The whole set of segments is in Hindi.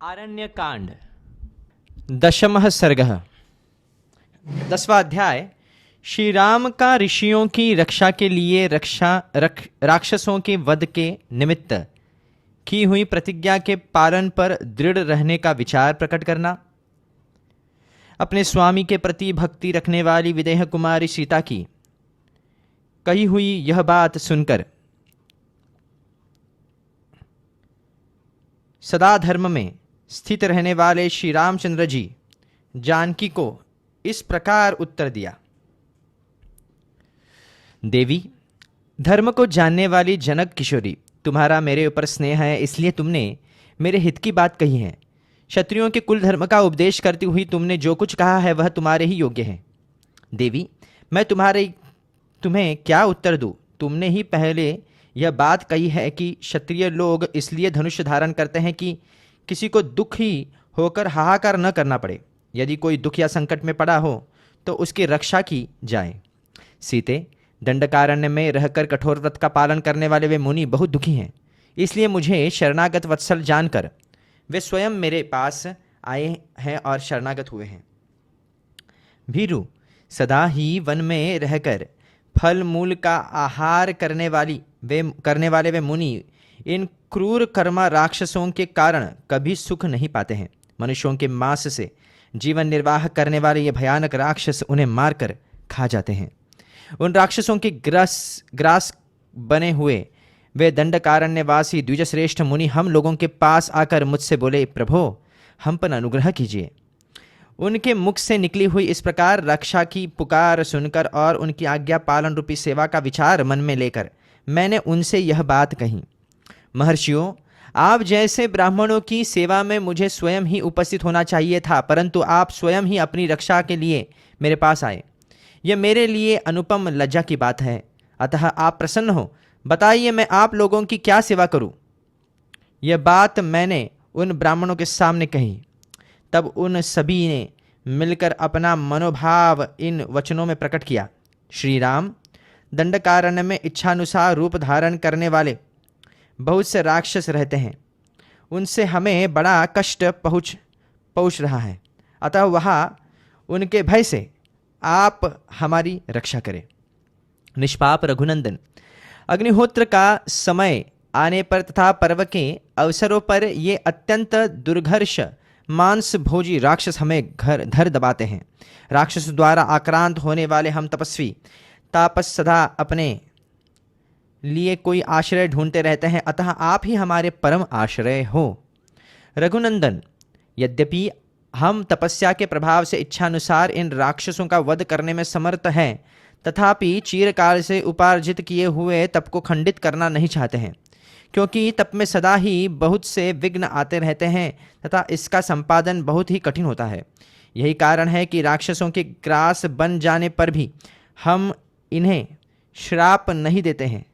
आरण्यकांड 10वां सर्गः 10वां अध्याय। श्री राम का ऋषियों की रक्षा के लिए राक्षसों के वध के निमित्त की हुई प्रतिज्ञा के पालन पर दृढ़ रहने का विचार प्रकट करना। अपने स्वामी के प्रति भक्ति रखने वाली विदेह कुमारी सीता की कही हुई यह बात सुनकर सदा धर्म में स्थित रहने वाले श्री रामचंद्र जी जानकी को इस प्रकार उत्तर दिया। देवी, धर्म को जानने वाली जनक किशोरी, तुम्हारा मेरे ऊपर स्नेह है, इसलिए तुमने मेरे हित की बात कही है। क्षत्रियों के कुल धर्म का उपदेश करती हुई तुमने जो कुछ कहा है वह तुम्हारे ही योग्य है। देवी, मैं तुम्हें क्या उत्तर दूँ? तुमने ही पहले यह बात कही है कि क्षत्रिय लोग इसलिए धनुष धारण करते हैं कि किसी को दुख ही होकर हाहाकार न करना पड़े। यदि कोई दुख या संकट में पड़ा हो तो उसकी रक्षा की जाए। सीते, दंडकारण्य में रहकर कठोर व्रत का पालन करने वाले वे मुनि बहुत दुखी हैं, इसलिए मुझे शरणागत वत्सल जानकर वे स्वयं मेरे पास आए हैं और शरणागत हुए हैं। भीरु, सदा ही वन में रहकर फल मूल का आहार करने वाले वे मुनि इन क्रूर कर्मा राक्षसों के कारण कभी सुख नहीं पाते हैं। मनुष्यों के मांस से जीवन निर्वाह करने वाले ये भयानक राक्षस उन्हें मारकर खा जाते हैं। उन राक्षसों के ग्रास बने हुए वे दंडकारण्यवासी द्विजश्रेष्ठ मुनि हम लोगों के पास आकर मुझसे बोले, प्रभो, हम पर अनुग्रह कीजिए। उनके मुख से निकली हुई इस प्रकार रक्षा की पुकार सुनकर और उनकी आज्ञा पालन रूपी सेवा का विचार मन में लेकर मैंने उनसे यह बात कही। महर्षियों, आप जैसे ब्राह्मणों की सेवा में मुझे स्वयं ही उपस्थित होना चाहिए था, परंतु आप स्वयं ही अपनी रक्षा के लिए मेरे पास आए। यह मेरे लिए अनुपम लज्जा की बात है। अतः आप प्रसन्न हो, बताइए मैं आप लोगों की क्या सेवा करूं? यह बात मैंने उन ब्राह्मणों के सामने कही। तब उन सभी ने मिलकर अपना मनोभाव इन वचनों में प्रकट किया। श्री राम, दंडकारण्य में इच्छानुसार रूप धारण करने वाले बहुत से राक्षस रहते हैं, उनसे हमें बड़ा कष्ट पहुँच रहा है। अतः वहाँ उनके भय से आप हमारी रक्षा करें। निष्पाप रघुनंदन, अग्निहोत्र का समय आने पर तथा पर्व के अवसरों पर ये अत्यंत दुर्घर्ष मांस भोजी राक्षस हमें धर दबाते हैं। राक्षस द्वारा आक्रांत होने वाले हम तपस्वी तापस सदा अपने लिए कोई आश्रय ढूंढते रहते हैं, अतः आप ही हमारे परम आश्रय हो। रघुनंदन, यद्यपि हम तपस्या के प्रभाव से इच्छानुसार इन राक्षसों का वध करने में समर्थ हैं, तथापि चिरकाल से उपार्जित किए हुए तप को खंडित करना नहीं चाहते हैं, क्योंकि तप में सदा ही बहुत से विघ्न आते रहते हैं तथा इसका संपादन बहुत ही कठिन होता है। यही कारण है कि राक्षसों के ग्रास बन जाने पर भी हम इन्हें श्राप नहीं देते हैं।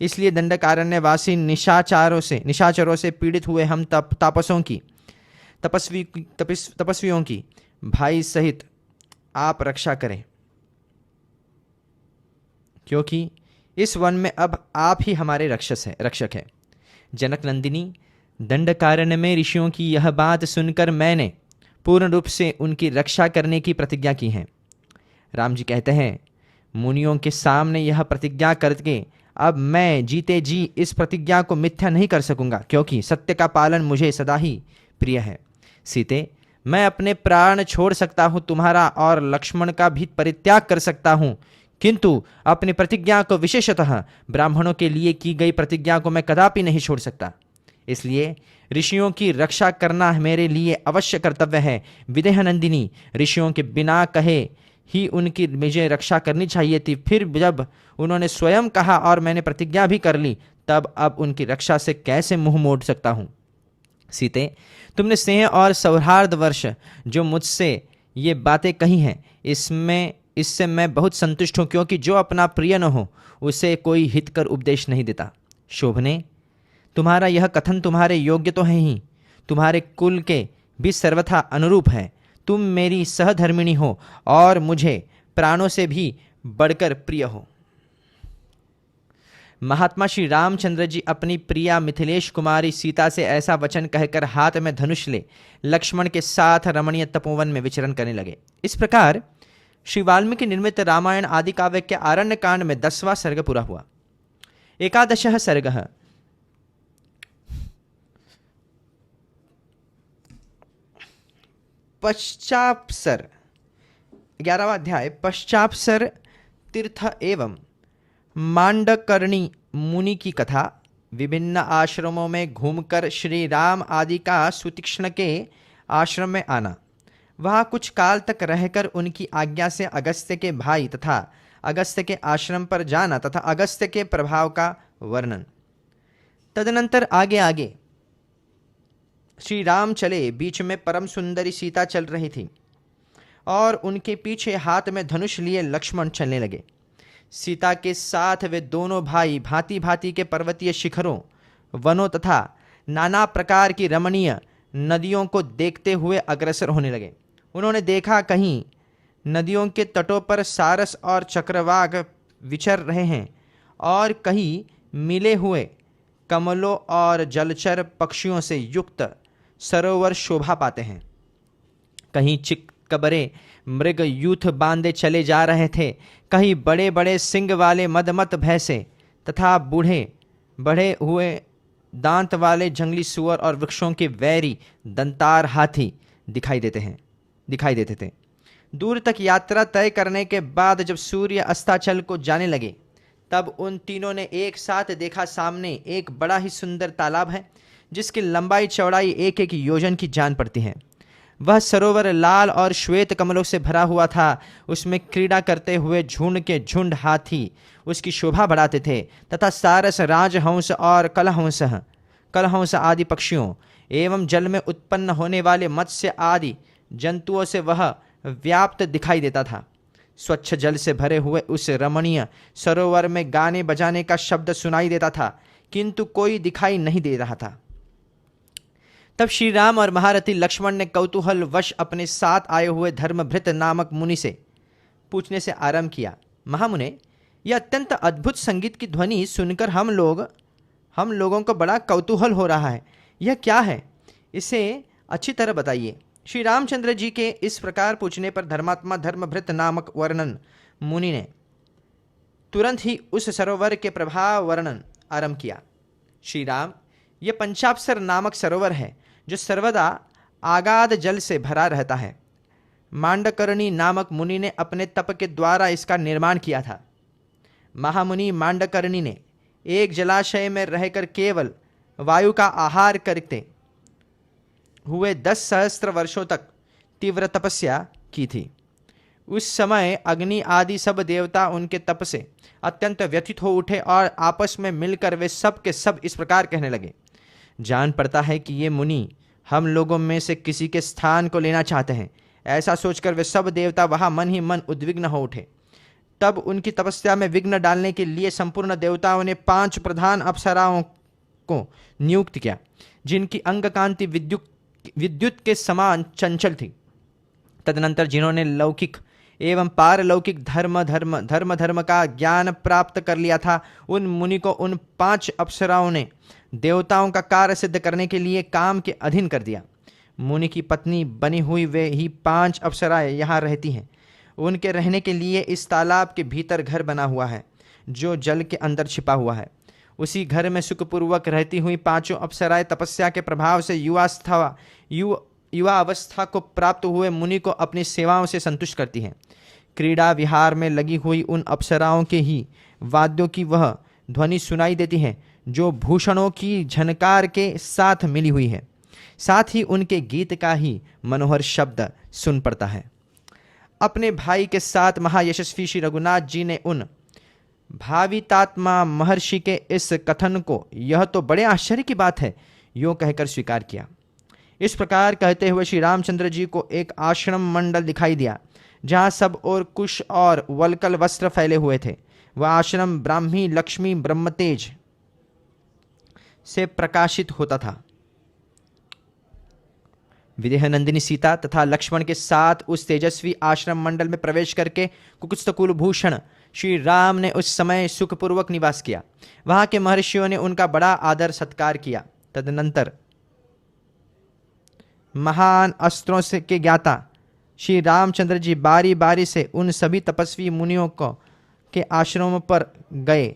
इसलिए दंडकारण्यवासी निशाचरों से पीड़ित हुए हम तपस्वियों की भाई सहित आप रक्षा करें, क्योंकि इस वन में अब आप ही हमारे रक्षक हैं। जनक नंदिनी, दंडकारण्य में ऋषियों की यह बात सुनकर मैंने पूर्ण रूप से उनकी रक्षा करने की प्रतिज्ञा की है। राम जी कहते हैं, मुनियों के सामने यह प्रतिज्ञा करके अब मैं जीते जी इस प्रतिज्ञा को मिथ्या नहीं कर सकूंगा, क्योंकि सत्य का पालन मुझे सदा ही प्रिय है। सीते, मैं अपने प्राण छोड़ सकता हूँ, तुम्हारा और लक्ष्मण का भी परित्याग कर सकता हूँ, किंतु अपनी प्रतिज्ञा को, विशेषतः ब्राह्मणों के लिए की गई प्रतिज्ञा को मैं कदापि नहीं छोड़ सकता। इसलिए ऋषियों की रक्षा करना मेरे लिए अवश्य कर्तव्य है। विदेह नंदिनी, ऋषियों के बिना कहे ही उनकी मुझे रक्षा करनी चाहिए थी, फिर जब उन्होंने स्वयं कहा और मैंने प्रतिज्ञा भी कर ली, तब अब उनकी रक्षा से कैसे मुंह मोड़ सकता हूँ? सीते, तुमने स्नेह और सौहार्द वर्ष जो मुझसे ये बातें कही हैं, इससे मैं बहुत संतुष्ट हूँ, क्योंकि जो अपना प्रिय न हो उसे कोई हित कर उपदेश नहीं देता। शोभने, तुम्हारा यह कथन तुम्हारे योग्य तो है ही, तुम्हारे कुल के भी सर्वथा अनुरूप है। तुम मेरी सहधर्मिणी हो और मुझे प्राणों से भी बढ़कर प्रिय हो। महात्मा श्री रामचंद्र जी अपनी प्रिया मिथिलेश कुमारी सीता से ऐसा वचन कहकर हाथ में धनुष ले लक्ष्मण के साथ रमणीय तपोवन में विचरण करने लगे। इस प्रकार श्री वाल्मीकि निर्मित रामायण आदि काव्य के आरण्य कांड में 10वां सर्ग पूरा हुआ। एकादशः सर्गः पश्चाप्सर। 11वां अध्याय पश्चाप्सर तीर्थ एवं मांडकर्णी मुनि की कथा। विभिन्न आश्रमों में घूमकर श्री राम आदि का सुतीक्ष्ण के आश्रम में आना, वहाँ कुछ काल तक रहकर उनकी आज्ञा से अगस्त्य के भाई तथा अगस्त्य के आश्रम पर जाना तथा अगस्त्य के प्रभाव का वर्णन। तदनंतर आगे आगे श्री राम चले, बीच में परम सुंदरी सीता चल रही थी और उनके पीछे हाथ में धनुष लिए लक्ष्मण चलने लगे। सीता के साथ वे दोनों भाई भांति भांति के पर्वतीय शिखरों, वनों तथा नाना प्रकार की रमणीय नदियों को देखते हुए अग्रसर होने लगे। उन्होंने देखा कहीं नदियों के तटों पर सारस और चक्रवाक विचर रहे हैं और कहीं मिले हुए कमलों और जलचर पक्षियों से युक्त सरोवर शोभा पाते हैं। कहीं चिकबरे मृग यूथ बांधे चले जा रहे थे, कहीं बड़े बड़े सिंग वाले मदमत भैंसे तथा बूढ़े बढ़े हुए दांत वाले जंगली सुअर और वृक्षों के वैरी दंतार हाथी दिखाई देते थे। दूर तक यात्रा तय करने के बाद जब सूर्य अस्ताचल को जाने लगे, तब उन तीनों ने एक साथ देखा सामने एक बड़ा ही सुंदर तालाब है, जिसकी लंबाई चौड़ाई 1-1 योजन की जान पड़ती है। वह सरोवर लाल और श्वेत कमलों से भरा हुआ था। उसमें क्रीड़ा करते हुए झुंड के झुंड हाथी उसकी शोभा बढ़ाते थे तथा सारस, राजहंस और कलहंस आदि पक्षियों एवं जल में उत्पन्न होने वाले मत्स्य आदि जंतुओं से वह व्याप्त दिखाई देता था। स्वच्छ जल से भरे हुए उस रमणीय सरोवर में गाने बजाने का शब्द सुनाई देता था, किंतु कोई दिखाई नहीं दे रहा था। तब श्री राम और महारथी लक्ष्मण ने कौतूहल वश अपने साथ आए हुए धर्मभृत नामक मुनि से पूछने से आरंभ किया, महामुने, यह अत्यंत अद्भुत संगीत की ध्वनि सुनकर हम लोगों को बड़ा कौतूहल हो रहा है। यह क्या है, इसे अच्छी तरह बताइए। श्री रामचंद्र जी के इस प्रकार पूछने पर धर्मात्मा धर्मभृत नामक वर्णन मुनि ने तुरंत ही उस सरोवर के प्रभाव वर्णन आरंभ किया। श्री राम, यह पंचाप्सर नामक सरोवर है जो सर्वदा आगाध जल से भरा रहता है। मांडकर्णी नामक मुनि ने अपने तप के द्वारा इसका निर्माण किया था। महामुनि मांडकर्णी ने एक जलाशय में रहकर केवल वायु का आहार करते हुए 10 सहस्त्र वर्षों तक तीव्र तपस्या की थी। उस समय अग्नि आदि सब देवता उनके तप से अत्यंत व्यथित हो उठे और आपस में मिलकर वे सब के सब इस प्रकार कहने लगे, जान पड़ता है कि ये मुनि हम लोगों में से किसी के स्थान को लेना चाहते हैं। ऐसा सोचकर वे सब देवता वहाँ मन ही मन उद्विग्न हो उठे। तब उनकी तपस्या में विघ्न डालने के लिए संपूर्ण देवताओं ने 5 प्रधान अप्सराओं को नियुक्त किया, जिनकी अंग कांति विद्युत के समान चंचल थी। तदनंतर जिन्होंने लौकिक एवं पारलौकिक धर्म का ज्ञान प्राप्त कर लिया था, उन मुनि को उन 5 अप्सराओं ने देवताओं का कार्य सिद्ध करने के लिए काम के अधीन कर दिया। मुनि की पत्नी बनी हुई वे ही 5 अप्सराएं यहाँ रहती हैं। उनके रहने के लिए इस तालाब के भीतर घर बना हुआ है, जो जल के अंदर छिपा हुआ है। उसी घर में सुखपूर्वक रहती हुई 5 अप्सराएं तपस्या के प्रभाव से युवा अवस्था को प्राप्त हुए मुनि को अपनी सेवाओं से संतुष्ट करती हैं। क्रीड़ा विहार में लगी हुई उन अप्सराओं के ही वाद्यों की वह ध्वनि सुनाई देती है, जो भूषणों की झनकार के साथ मिली हुई है। साथ ही उनके गीत का ही मनोहर शब्द सुन पड़ता है। अपने भाई के साथ महायशस्वी श्री रघुनाथ जी ने उन भावितात्मा महर्षि के इस कथन को यह तो बड़े आश्चर्य की बात है यूँ कहकर स्वीकार किया। इस प्रकार कहते हुए श्री रामचंद्र जी को एक आश्रम मंडल दिखाई दिया, जहाँ सब और कुश और वलकल वस्त्र फैले हुए थे। वह आश्रम ब्राह्मी लक्ष्मी ब्रह्मतेज से प्रकाशित होता था। विदेहनंदिनी सीता तथा लक्ष्मण के साथ उस तेजस्वी आश्रम मंडल में प्रवेश करके कुकुत्स्थकुल भूषण श्री राम ने उस समय सुखपूर्वक निवास किया। वहां के महर्षियों ने उनका बड़ा आदर सत्कार किया। तदनंतर महान अस्त्रों से के ज्ञाता श्री रामचंद्र जी बारी बारी से उन सभी तपस्वी मुनियों को के आश्रमों पर गए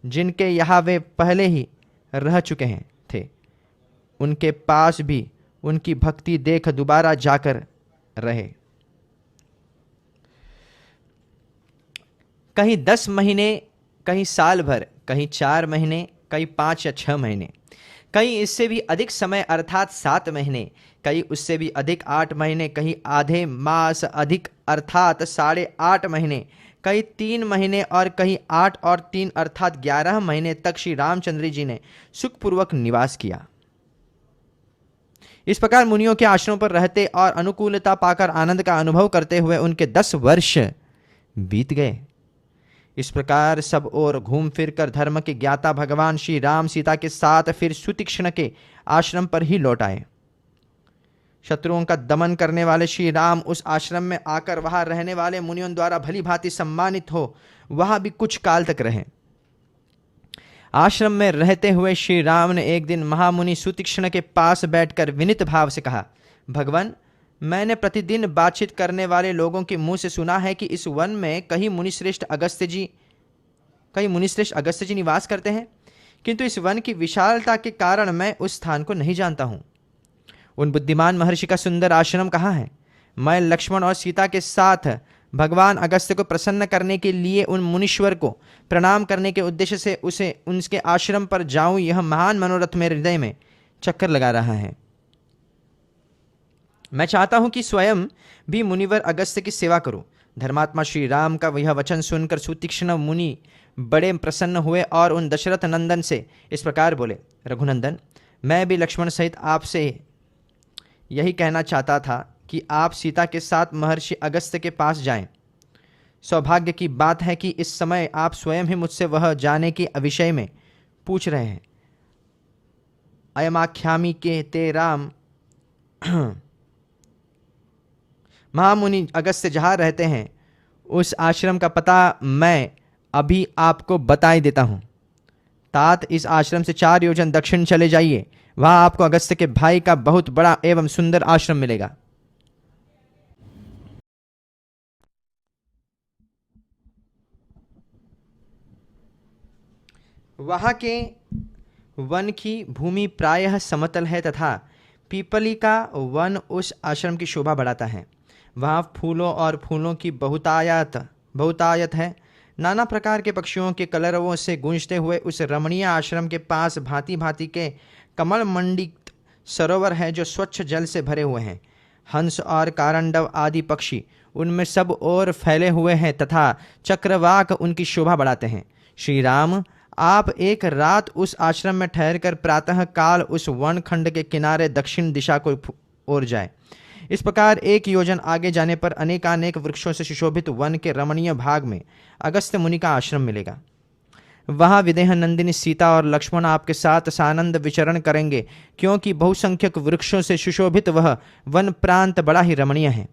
जिनके यहाँ वे पहले ही रह चुके हैं थे। उनके पास भी उनकी भक्ति देख दोबारा जाकर रहे। कहीं 10 महीने, कहीं साल भर, कहीं 4 महीने, कहीं 5 या 6 महीने, कहीं इससे भी अधिक समय अर्थात 7 महीने, कहीं उससे भी अधिक 8 महीने, कहीं आधे मास अधिक अर्थात 8.5 महीने, कहीं 3 महीने और कहीं 8 और 3 अर्थात 11 महीने तक श्री रामचंद्र जी ने सुखपूर्वक निवास किया। इस प्रकार मुनियों के आश्रमों पर रहते और अनुकूलता पाकर आनंद का अनुभव करते हुए उनके 10 वर्ष बीत गए। इस प्रकार सब ओर घूम फिर कर धर्म के ज्ञाता भगवान श्री राम सीता के साथ फिर सुतीक्ष्ण के आश्रम पर ही लौट आए। शत्रुओं का दमन करने वाले श्री राम उस आश्रम में आकर वहां रहने वाले मुनियों द्वारा भली भांति सम्मानित हो वहां भी कुछ काल तक रहे। आश्रम में रहते हुए श्री राम ने एक दिन महामुनि सुतीक्ष्ण के पास बैठकर विनीत भाव से कहा, भगवान, मैंने प्रतिदिन बातचीत करने वाले लोगों के मुंह से सुना है कि इस वन में कई मुनिश्रेष्ठ अगस्त्य जी निवास करते हैं, किंतु इस वन की विशालता के कारण मैं उस स्थान को नहीं जानता हूं। उन बुद्धिमान महर्षि का सुंदर आश्रम कहाँ है? मैं लक्ष्मण और सीता के साथ भगवान अगस्त्य को प्रसन्न करने के लिए उन मुनीश्वर को प्रणाम करने के उद्देश्य से उनके आश्रम पर जाऊं, यह महान मनोरथ मेरे हृदय में चक्कर लगा रहा है। मैं चाहता हूं कि स्वयं भी मुनिवर अगस्त्य की सेवा करूं। धर्मात्मा श्री राम का यह वचन सुनकर सुतीक्ष्ण मुनि बड़े प्रसन्न हुए और उन दशरथ नंदन से इस प्रकार बोले, रघुनंदन, मैं भी लक्ष्मण सहित आपसे यही कहना चाहता था कि आप सीता के साथ महर्षि अगस्त्य के पास जाएं। सौभाग्य की बात है कि इस समय आप स्वयं ही मुझसे वह जाने के विषय में पूछ रहे हैं। अयमाख्यामी के ते राम महामुनि अगस्त्य जहाँ रहते हैं उस आश्रम का पता मैं अभी आपको बता ही देता हूँ। तात इस आश्रम से 4 योजन दक्षिण चले जाइए, वहाँ आपको अगस्त्य के भाई का बहुत बड़ा एवं सुंदर आश्रम मिलेगा। वहाँ के वन की भूमि प्रायः समतल है तथा पीपली का वन उस आश्रम की शोभा बढ़ाता है। वहाँ फूलों और फूलों की बहुतायत है। नाना प्रकार के पक्षियों के कलरवों से गूंजते हुए उस रमणीय आश्रम के पास भांति भांति के कमल मंडित सरोवर है जो स्वच्छ जल से भरे हुए हैं। हंस और कारंडव आदि पक्षी उनमें सब ओर फैले हुए हैं तथा चक्रवाक उनकी शोभा बढ़ाते हैं। श्री राम, आप एक रात उस आश्रम में ठहरकर प्रातः काल उस वन खंड के किनारे दक्षिण दिशा को ओर जाए। इस प्रकार 1 योजन आगे जाने पर अनेकानेक वृक्षों से सुशोभित वन के रमणीय भाग में अगस्त्य मुनि का आश्रम मिलेगा। वहाँ विदेह नंदिनी सीता और लक्ष्मण आपके साथ सानंद विचरण करेंगे, क्योंकि बहुसंख्यक वृक्षों से सुशोभित वह वन प्रांत बड़ा ही रमणीय है।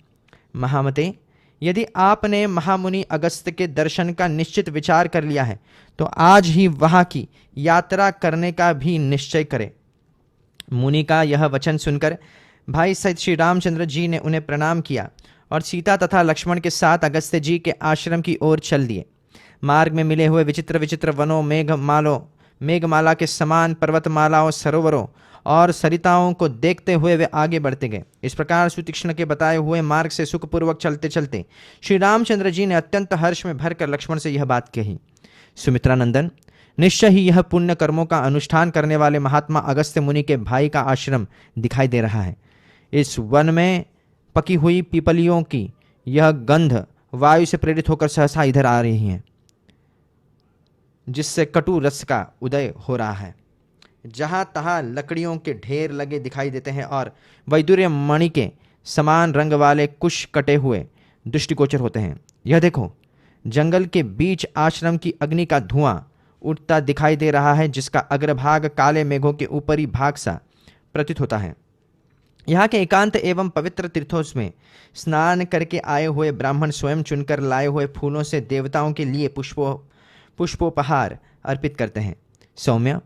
महामते, यदि आपने महामुनि अगस्त्य के दर्शन का निश्चित विचार कर लिया है तो आज ही वहाँ की यात्रा करने का भी निश्चय करें। मुनि का यह वचन सुनकर भाई सहित श्री रामचंद्र जी ने उन्हें प्रणाम किया और सीता तथा लक्ष्मण के साथ अगस्त्य जी के आश्रम की ओर चल दिए। मार्ग में मिले हुए विचित्र विचित्र वनों, मेघमाला के समान पर्वतमालाओं, सरोवरों और सरिताओं को देखते हुए वे आगे बढ़ते गए। इस प्रकार सुतीक्ष्ण के बताए हुए मार्ग से सुखपूर्वक चलते चलते श्री रामचंद्र जी ने अत्यंत हर्ष में भरकर लक्ष्मण से यह बात कही, सुमित्रानंदन, निश्चय ही यह पुण्य कर्मों का अनुष्ठान करने वाले महात्मा अगस्त्य मुनि के भाई का आश्रम दिखाई दे रहा है। इस वन में पकी हुई पीपलियों की यह गंध वायु से प्रेरित होकर सहसा इधर आ रही है, जिससे कटु रस का उदय हो रहा है। जहाँ तहाँ लकड़ियों के ढेर लगे दिखाई देते हैं और वैदुर्य मणि के समान रंग वाले कुश कटे हुए दृष्टिगोचर होते हैं। यह देखो, जंगल के बीच आश्रम की अग्नि का धुआं उठता दिखाई दे रहा है, जिसका अग्रभाग काले मेघों के ऊपरी भाग सा प्रतीत होता है। यहाँ के एकांत एवं पवित्र तीर्थों में स्नान करके आए हुए ब्राह्मण स्वयं चुनकर लाए हुए फूलों से देवताओं के लिए पुष्पोपहार अर्पित करते हैं। सौम्य,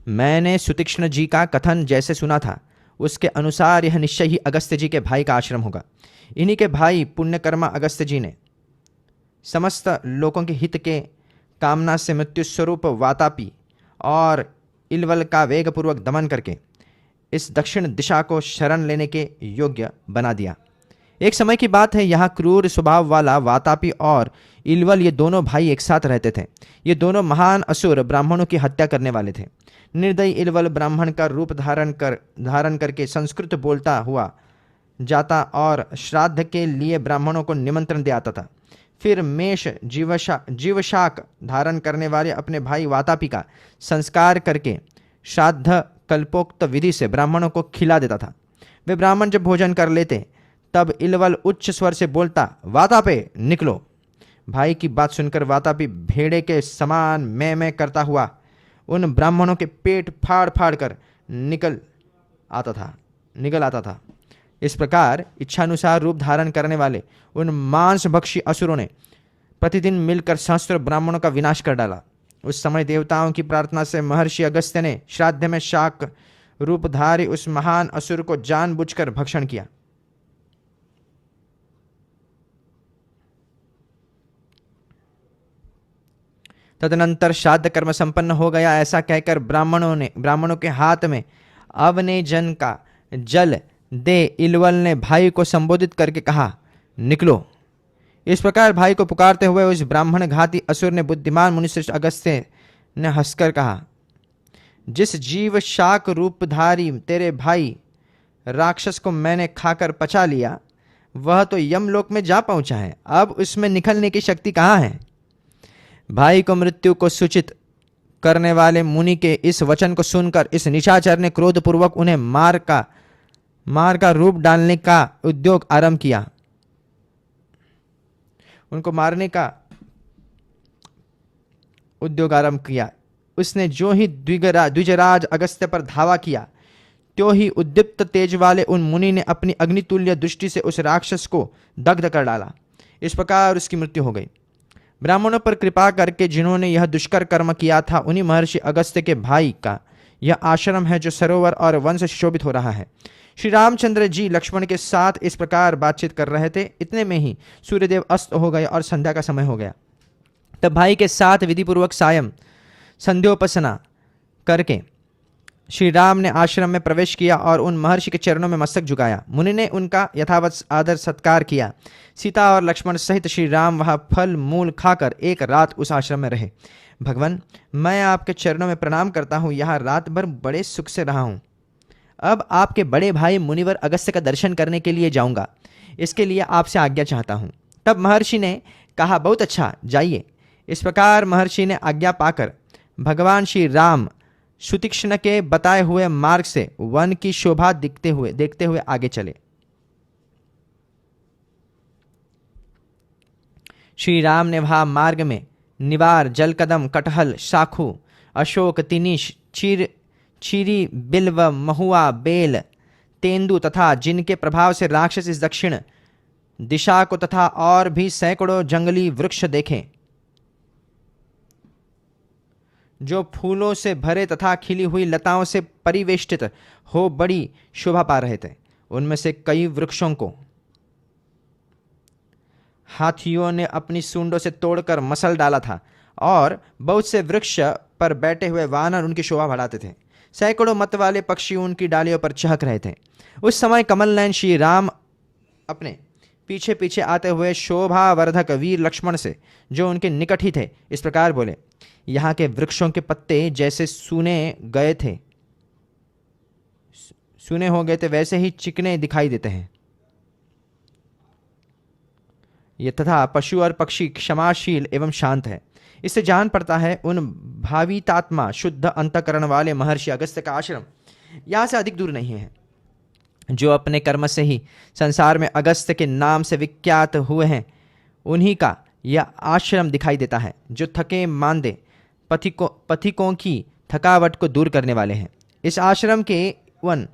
मैंने सुतीक्ष्ण जी का कथन जैसे सुना था उसके अनुसार यह निश्चय ही अगस्त्य जी के भाई का आश्रम होगा। इन्हीं के भाई पुण्यकर्मा अगस्त्य जी ने समस्त लोगों के हित के कामना से मृत्यु स्वरूप वातापी और इलवल का वेगपूर्वक दमन करके इस दक्षिण दिशा को शरण लेने के योग्य बना दिया। एक समय की बात है, यहाँ क्रूर स्वभाव वाला वातापी और इलवल ये दोनों भाई एक साथ रहते थे। ये दोनों महान असुर ब्राह्मणों की हत्या करने वाले थे। निर्दयी इलवल ब्राह्मण का रूप धारण करके संस्कृत बोलता हुआ जाता और श्राद्ध के लिए ब्राह्मणों को निमंत्रण दे आता था। फिर मेष जीवशाक धारण करने वाले अपने भाई वातापी का संस्कार करके श्राद्ध कल्पोक्त विधि से ब्राह्मणों को खिला देता था। वे ब्राह्मण जब भोजन कर लेते तब इलवल उच्च स्वर से बोलता, वातापे निकलो। भाई की बात सुनकर वातापी भेड़े के समान मैं करता हुआ उन ब्राह्मणों के पेट फाड़ फाड़ कर निकल आता था। इस प्रकार इच्छानुसार रूप धारण करने वाले उन मांसभक्षी असुरों ने प्रतिदिन मिलकर सहस्त्र ब्राह्मणों का विनाश कर डाला। उस समय देवताओं की प्रार्थना से महर्षि अगस्त्य ने श्राद्ध में शाक रूपधारी उस महान असुर को जानबूझकर भक्षण किया। तदनंतर श्राद्ध कर्म संपन्न हो गया ऐसा कहकर ब्राह्मणों के हाथ में अवने जन का जल दे इलवल ने भाई को संबोधित करके कहा, निकलो। इस प्रकार भाई को पुकारते हुए उस ब्राह्मण घाती असुर ने बुद्धिमान मुनिश्रेष्ठ अगस्त्य ने हंसकर कहा, जिस जीव शाक रूपधारी तेरे भाई राक्षस को मैंने खाकर पचा लिया वह तो यमलोक में जा पहुंचा है, अब उसमें निकलने की शक्ति कहाँ है। भाई को मृत्यु को सूचित करने वाले मुनि के इस वचन को सुनकर इस निशाचर ने क्रोधपूर्वक उन्हें मार का रूप डालने का उद्योग आरंभ किया। उनको मारने का उद्योग आरंभ किया। उसने जो ही द्विजराज अगस्त्य पर धावा किया त्यों ही उद्दीप्त तेज वाले उन मुनि ने अपनी अग्नितुल्य दृष्टि से उस राक्षस को दग्ध कर डाला। इस प्रकार उसकी मृत्यु हो गई। ब्राह्मणों पर कृपा करके जिन्होंने यह दुष्कर कर्म किया था उन्हीं महर्षि अगस्त्य के भाई का यह आश्रम है जो सरोवर और वन से शोभित हो रहा है। श्री रामचंद्र जी लक्ष्मण के साथ इस प्रकार बातचीत कर रहे थे। इतने में ही सूर्यदेव अस्त हो गए और संध्या का समय हो गया। तब भाई के साथ विधिपूर्वक सायं संध्योपासना करके श्री राम ने आश्रम में प्रवेश किया और उन महर्षि के चरणों में मस्तक झुकाया। मुनि ने उनका यथावत आदर सत्कार किया। सीता और लक्ष्मण सहित श्री राम वहाँ फल मूल खाकर एक रात उस आश्रम में रहे। भगवान, मैं आपके चरणों में प्रणाम करता हूँ। यहाँ रात भर बड़े सुख से रहा हूँ। अब आपके बड़े भाई मुनिवर अगस्त्य का दर्शन करने के लिए जाऊँगा। इसके लिए आपसे आज्ञा चाहता हूँ। तब महर्षि ने कहा, बहुत अच्छा, जाइए। इस प्रकार महर्षि ने आज्ञा पाकर भगवान श्री राम सुतीक्ष्ण के बताए हुए मार्ग से वन की शोभा देखते हुए आगे चले। श्री राम ने वहाँ मार्ग में निवार, जलकदम, कटहल, शाखू, अशोक, तिनिश, चीरी, बिल्व, महुआ, बेल, तेंदु तथा जिनके प्रभाव से राक्षस इस दक्षिण दिशा को तथा और भी सैकड़ों जंगली वृक्ष देखें जो फूलों से भरे तथा खिली हुई लताओं से परिवेष्टित हो बड़ी शोभा पा रहे थे। उनमें से कई वृक्षों को हाथियों ने अपनी सूंडों से तोड़कर मसल डाला था और बहुत से वृक्ष पर बैठे हुए वानर उनकी शोभा बढ़ाते थे। सैकड़ों मत वाले पक्षी उनकी डालियों पर चहक रहे थे। उस समय कमल नयन श्री राम अपने पीछे पीछे आते हुए शोभावर्धक वीर लक्ष्मण से जो उनके निकट ही थे इस प्रकार बोले, यहाँ के वृक्षों के पत्ते जैसे सूने हो गए थे वैसे ही चिकने दिखाई देते हैं। ये तथा पशु और पक्षी क्षमाशील एवं शांत है। इससे जान पड़ता है उन भावितात्मा शुद्ध अंतकरण वाले महर्षि अगस्त्य का आश्रम यहाँ से अधिक दूर नहीं है। जो अपने कर्म से ही संसार में अगस्त्य के नाम से विख्यात हुए हैं उन्हीं का यह आश्रम दिखाई देता है, जो थके मांदे पथिकों की थकावट को दूर करने वाले हैं। इस आश्रम के वन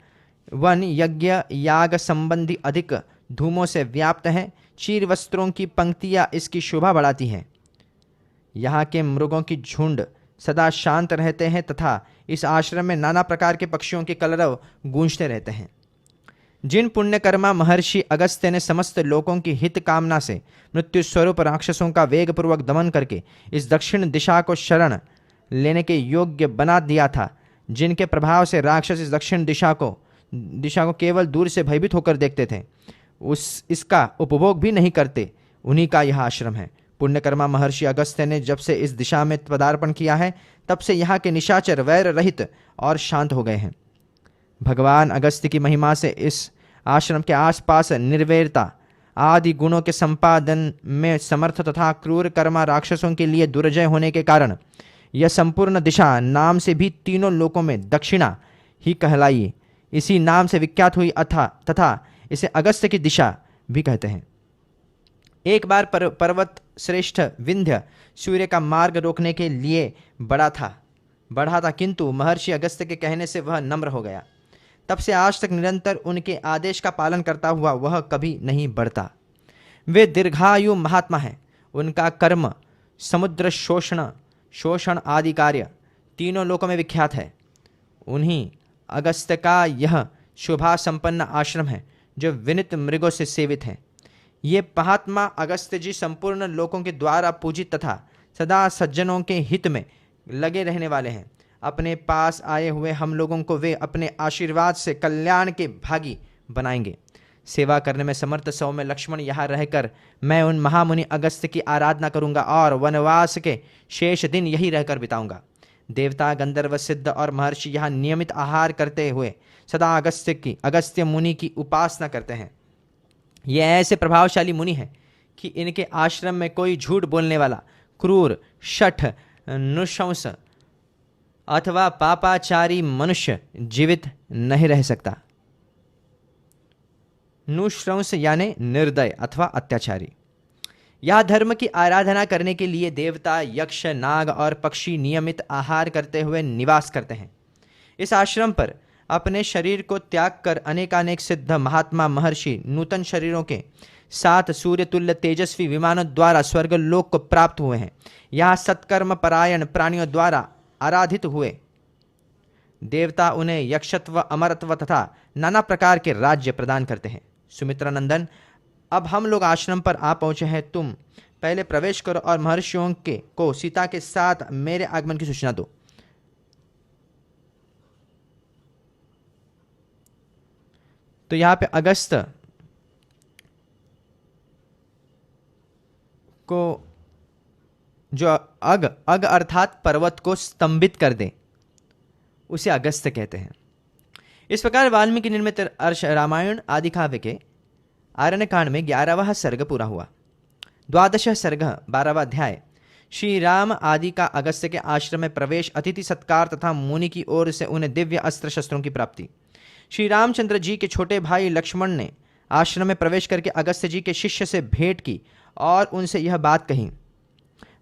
वन यज्ञ याग संबंधी अधिक धूमों से व्याप्त है। चीर वस्त्रों की पंक्तियां इसकी शोभा बढ़ाती हैं। यहाँ के मृगों की झुंड सदा शांत रहते हैं तथा इस आश्रम में नाना प्रकार के पक्षियों के कलरव गूंजते रहते हैं। जिन पुण्यकर्मा महर्षि अगस्त्य ने समस्त लोगों की हित कामना से मृत्यु स्वरूप राक्षसों का वेगपूर्वक दमन करके इस दक्षिण दिशा को शरण लेने के योग्य बना दिया था, जिनके प्रभाव से राक्षस इस दक्षिण दिशा को केवल दूर से भयभीत होकर देखते थे, इसका उपभोग भी नहीं करते, उन्हीं का यह आश्रम है। पुण्यकर्मा महर्षि अगस्त्य ने जब से इस दिशा में पदार्पण किया है, तब से यहाँ के निशाचर वैर रहित और शांत हो गए हैं। भगवान अगस्त्य की महिमा से इस आश्रम के आसपास निर्वैरता आदि गुणों के संपादन में समर्थ तथा क्रूर कर्मा राक्षसों के लिए दुर्जय होने के कारण यह संपूर्ण दिशा नाम से भी तीनों लोकों में दक्षिणा ही कहलाई, इसी नाम से विख्यात हुई तथा इसे अगस्त्य की दिशा भी कहते हैं। एक बार पर्वत श्रेष्ठ विंध्य सूर्य का मार्ग रोकने के लिए बढ़ा था, किंतु महर्षि अगस्त्य के कहने से वह नम्र हो गया। तब से आज तक निरंतर उनके आदेश का पालन करता हुआ वह कभी नहीं बढ़ता। वे दीर्घायु महात्मा हैं। उनका कर्म समुद्र शोषण आदि कार्य तीनों लोकों में विख्यात है। उन्हीं अगस्त्य का यह शोभा संपन्न आश्रम है जो विनित मृगों से सेवित है। ये महात्मा अगस्त्य जी संपूर्ण लोकों के द्वारा पूजित तथा सदा सज्जनों के हित में लगे रहने वाले हैं। अपने पास आए हुए हम लोगों को वे अपने आशीर्वाद से कल्याण के भागी बनाएंगे। सेवा करने में समर्थ सौम्य लक्ष्मण यहाँ रहकर मैं उन महामुनि अगस्त्य की आराधना करूंगा और वनवास के शेष दिन यही रहकर बिताऊंगा। देवता गंधर्व सिद्ध और महर्षि यहाँ नियमित आहार करते हुए सदा अगस्त्य मुनि की उपासना करते हैं। ये ऐसे प्रभावशाली मुनि हैं कि इनके आश्रम में कोई झूठ बोलने वाला, क्रूर, शठ, नृशंस अथवा पापाचारी मनुष्य जीवित नहीं रह सकता। नृशंस यानी निर्दय अथवा अत्याचारी। यह धर्म की आराधना करने के लिए देवता, यक्ष, नाग और पक्षी नियमित आहार करते हुए निवास करते हैं। इस आश्रम पर अपने शरीर को त्याग कर अनेकानेक सिद्ध महात्मा महर्षि नूतन शरीरों के साथ सूर्य तुल्य तेजस्वी विमानों द्वारा स्वर्गलोक को प्राप्त हुए हैं। यहाँ सत्कर्म परायण प्राणियों द्वारा आराधित हुए देवता उन्हें यक्षत्व, अमरत्व तथा नाना प्रकार के राज्य प्रदान करते हैं। सुमित्रा नंदन, अब हम लोग आश्रम पर आ पहुंचे हैं। तुम पहले प्रवेश करो और महर्षियों को सीता के साथ मेरे आगमन की सूचना दो। तो यहाँ पे अगस्त को जो अग अर्थात पर्वत को स्तंभित कर दे उसे अगस्त कहते हैं। इस प्रकार वाल्मीकि निर्मित रामायण आदि काव्य के आरण्यकांड में 11वां सर्ग पूरा हुआ। 12वां सर्ग 12वां अध्याय श्री राम आदि का अगस्त्य के आश्रम में प्रवेश, अतिथि सत्कार तथा मुनि की ओर से उन्हें दिव्य अस्त्र शस्त्रों की प्राप्ति। श्री रामचंद्र जी के छोटे भाई लक्ष्मण ने आश्रम में प्रवेश करके अगस्त्य जी के शिष्य से भेंट की और उनसे यह बात कही।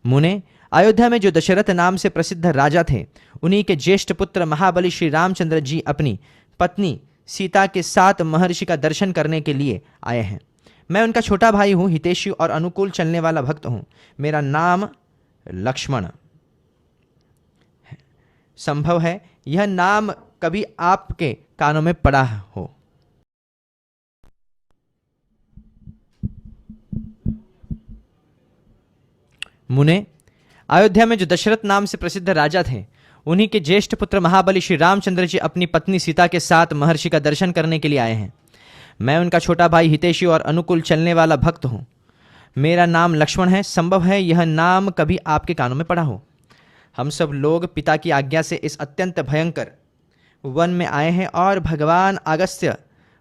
मुने, अयोध्या में जो दशरथ नाम से प्रसिद्ध राजा थे, उन्हीं के ज्येष्ठ पुत्र महाबली श्री रामचंद्र जी अपनी पत्नी सीता के साथ महर्षि का दर्शन करने के लिए आए हैं। मैं उनका छोटा भाई हूँ, हितैषी और अनुकूल चलने वाला भक्त हूँ। मेरा नाम लक्ष्मण है। संभव है यह नाम कभी आपके कानों में पड़ा हो। मुने, अयोध्या में जो दशरथ नाम से प्रसिद्ध राजा थे, उन्हीं के ज्येष्ठ पुत्र महाबली श्री रामचंद्र जी अपनी पत्नी सीता के साथ महर्षि का दर्शन करने के लिए आए हैं। मैं उनका छोटा भाई हितैषी और अनुकूल चलने वाला भक्त हूँ। मेरा नाम लक्ष्मण है। संभव है यह नाम कभी आपके कानों में पड़ा हो। हम सब लोग पिता की आज्ञा से इस अत्यंत भयंकर वन में आए हैं और भगवान अगस्त्य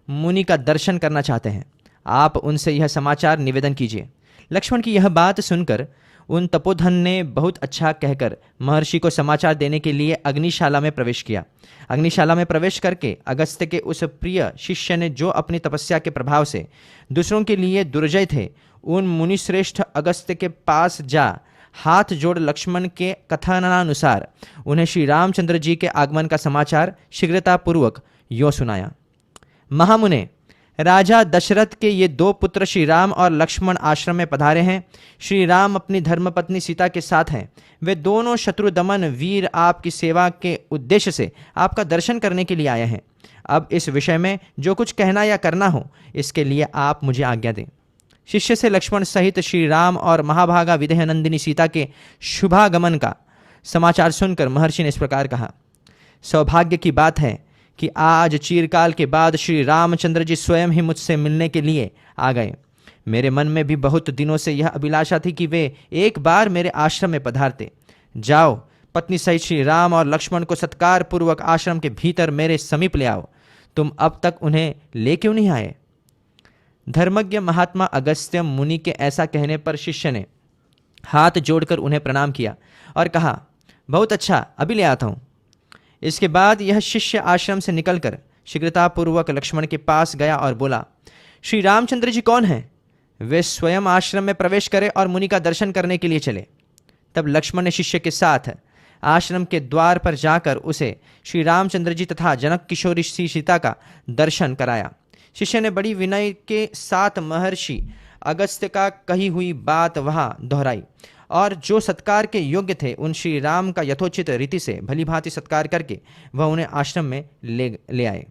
मुनि का दर्शन करना चाहते हैं। आप उनसे यह समाचार निवेदन कीजिए। लक्ष्मण की यह बात सुनकर उन तपोधन ने बहुत अच्छा कहकर महर्षि को समाचार देने के लिए अग्निशाला में प्रवेश किया। अग्निशाला में प्रवेश करके अगस्त्य के उस प्रिय शिष्य ने, जो अपनी तपस्या के प्रभाव से दूसरों के लिए दुर्जय थे, उन मुनिश्रेष्ठ अगस्त्य के पास जा हाथ जोड़ लक्ष्मण के कथनानुसार उन्हें श्री रामचंद्र जी के आगमन का समाचार शीघ्रतापूर्वक यों सुनाया। महामुने, राजा दशरथ के ये दो पुत्र श्री राम और लक्ष्मण आश्रम में पधारे हैं। श्री राम अपनी धर्मपत्नी सीता के साथ हैं। वे दोनों शत्रु दमन वीर आपकी सेवा के उद्देश्य से आपका दर्शन करने के लिए आए हैं। अब इस विषय में जो कुछ कहना या करना हो, इसके लिए आप मुझे आज्ञा दें। शिष्य से लक्ष्मण सहित श्री राम और महाभागा विदेहनंदिनी सीता के शुभागमन का समाचार सुनकर महर्षि ने इस प्रकार कहा। सौभाग्य की बात है कि आज चीरकाल के बाद श्री रामचंद्र जी स्वयं ही मुझसे मिलने के लिए आ गए। मेरे मन में भी बहुत दिनों से यह अभिलाषा थी कि वे एक बार मेरे आश्रम में पधारते। जाओ, पत्नी सहित श्री राम और लक्ष्मण को सत्कार पूर्वक आश्रम के भीतर मेरे समीप ले आओ। तुम अब तक उन्हें ले क्यों नहीं आए? धर्मज्ञ महात्मा अगस्त्य मुनि के ऐसा कहने पर शिष्य ने हाथ जोड़कर उन्हें प्रणाम किया और कहा, बहुत अच्छा, अभी ले आता हूँ। इसके बाद यह शिष्य आश्रम से निकलकर शीघ्रतापूर्वक लक्ष्मण के पास गया और बोला, श्री रामचंद्र जी कौन हैं? वे स्वयं आश्रम में प्रवेश करें और मुनि का दर्शन करने के लिए चले। तब लक्ष्मण ने शिष्य के साथ आश्रम के द्वार पर जाकर उसे श्री रामचंद्र जी तथा जनक किशोरी श्री सीता का दर्शन कराया। शिष्य ने बड़ी विनय के साथ महर्षि अगस्त्य का कही हुई बात वहाँ दोहराई और जो सत्कार के योग्य थे उन श्री राम का यथोचित रीति से भलीभांति सत्कार करके वह उन्हें आश्रम में ले आए।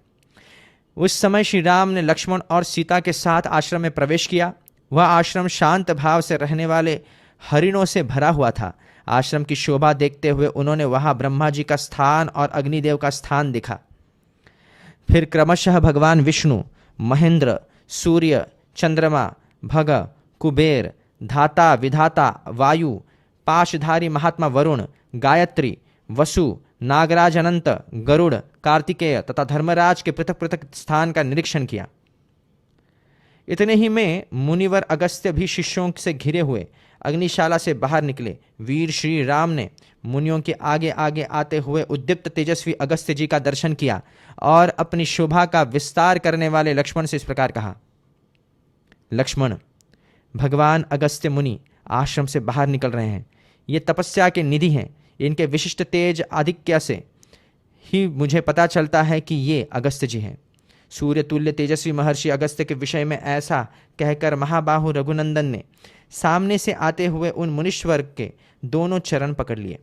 उस समय श्री राम ने लक्ष्मण और सीता के साथ आश्रम में प्रवेश किया। वह आश्रम शांत भाव से रहने वाले हरिणों से भरा हुआ था। आश्रम की शोभा देखते हुए उन्होंने वहाँ ब्रह्मा जी का स्थान और अग्निदेव का स्थान देखा। फिर क्रमशः भगवान विष्णु, महेंद्र, सूर्य, चंद्रमा, भग, कुबेर, धाता, विधाता, वायु, पाशधारी महात्मा वरुण, गायत्री, वसु, नागराज अनंत, गरुड़, कार्तिकेय तथा धर्मराज के पृथक पृथक स्थान का निरीक्षण किया। इतने ही में मुनिवर अगस्त्य भी शिष्यों से घिरे हुए अग्निशाला से बाहर निकले। वीर श्री राम ने मुनियों के आगे आगे आते हुए उद्दीप्त तेजस्वी अगस्त्य जी का दर्शन किया और अपनी शोभा का विस्तार करने वाले लक्ष्मण से इस प्रकार कहा, लक्ष्मण, भगवान अगस्त्य मुनि आश्रम से बाहर निकल रहे हैं। ये तपस्या के निधि हैं। इनके विशिष्ट तेज आधिक्य से ही मुझे पता चलता है कि ये अगस्त्य जी हैं। सूर्य तुल्य तेजस्वी महर्षि अगस्त्य के विषय में ऐसा कहकर महाबाहु रघुनंदन ने सामने से आते हुए उन मुनीश्वर के दोनों चरण पकड़ लिए,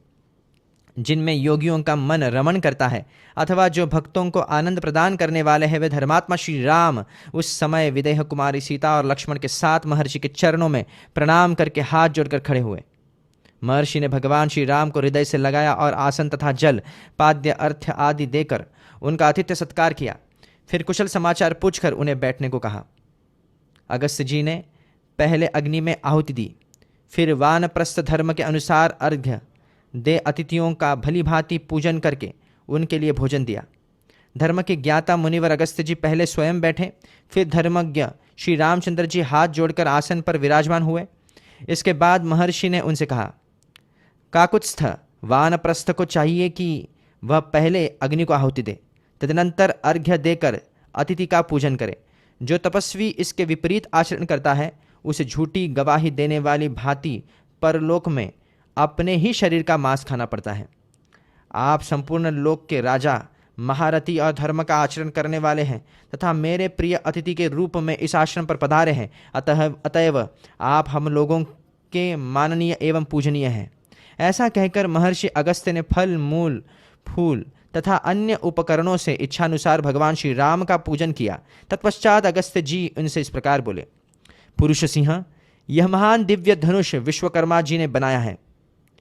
जिनमें योगियों का मन रमण करता है अथवा जो भक्तों को आनंद प्रदान करने वाले हैं। वे धर्मात्मा श्री राम उस समय विदेह कुमारी सीता और लक्ष्मण के साथ महर्षि के चरणों में प्रणाम करके हाथ जोड़कर खड़े हुए। महर्षि ने भगवान श्री राम को हृदय से लगाया और आसन तथा जल, पाद्य, अर्घ्य आदि देकर उनका आतिथ्य सत्कार किया। फिर कुशल समाचार पूछकर उन्हें बैठने को कहा। अगस्त्य जी ने पहले अग्नि में आहुति दी, फिर वानप्रस्थ धर्म के अनुसार अर्घ्य दे अतिथियों का भली भांति पूजन करके उनके लिए भोजन दिया। धर्म के ज्ञाता मुनिवर अगस्त्य जी पहले स्वयं बैठे, फिर धर्मज्ञ श्री रामचंद्र जी हाथ जोड़कर आसन पर विराजमान हुए। इसके बाद महर्षि ने उनसे कहा, काकुत्स्थ वानप्रस्थ को चाहिए कि वह पहले अग्नि को आहुति दे, तदनंतर अर्घ्य देकर अतिथि का पूजन करे। जो तपस्वी इसके विपरीत आचरण करता है उसे झूठी गवाही देने वाली भांति परलोक में अपने ही शरीर का मांस खाना पड़ता है। आप संपूर्ण लोक के राजा, महारथी और धर्म का आचरण करने वाले हैं तथा मेरे प्रिय अतिथि के रूप में इस आश्रम पर पधारे हैं। अतएव आप हम लोगों के माननीय एवं पूजनीय हैं। ऐसा कहकर महर्षि अगस्त्य ने फल, मूल, फूल तथा अन्य उपकरणों से इच्छानुसार भगवान श्री राम का पूजन किया। तत्पश्चात अगस्त्य जी उनसे इस प्रकार बोले, पुरुष सिंह, यह महान दिव्य धनुष विश्वकर्मा जी ने बनाया है।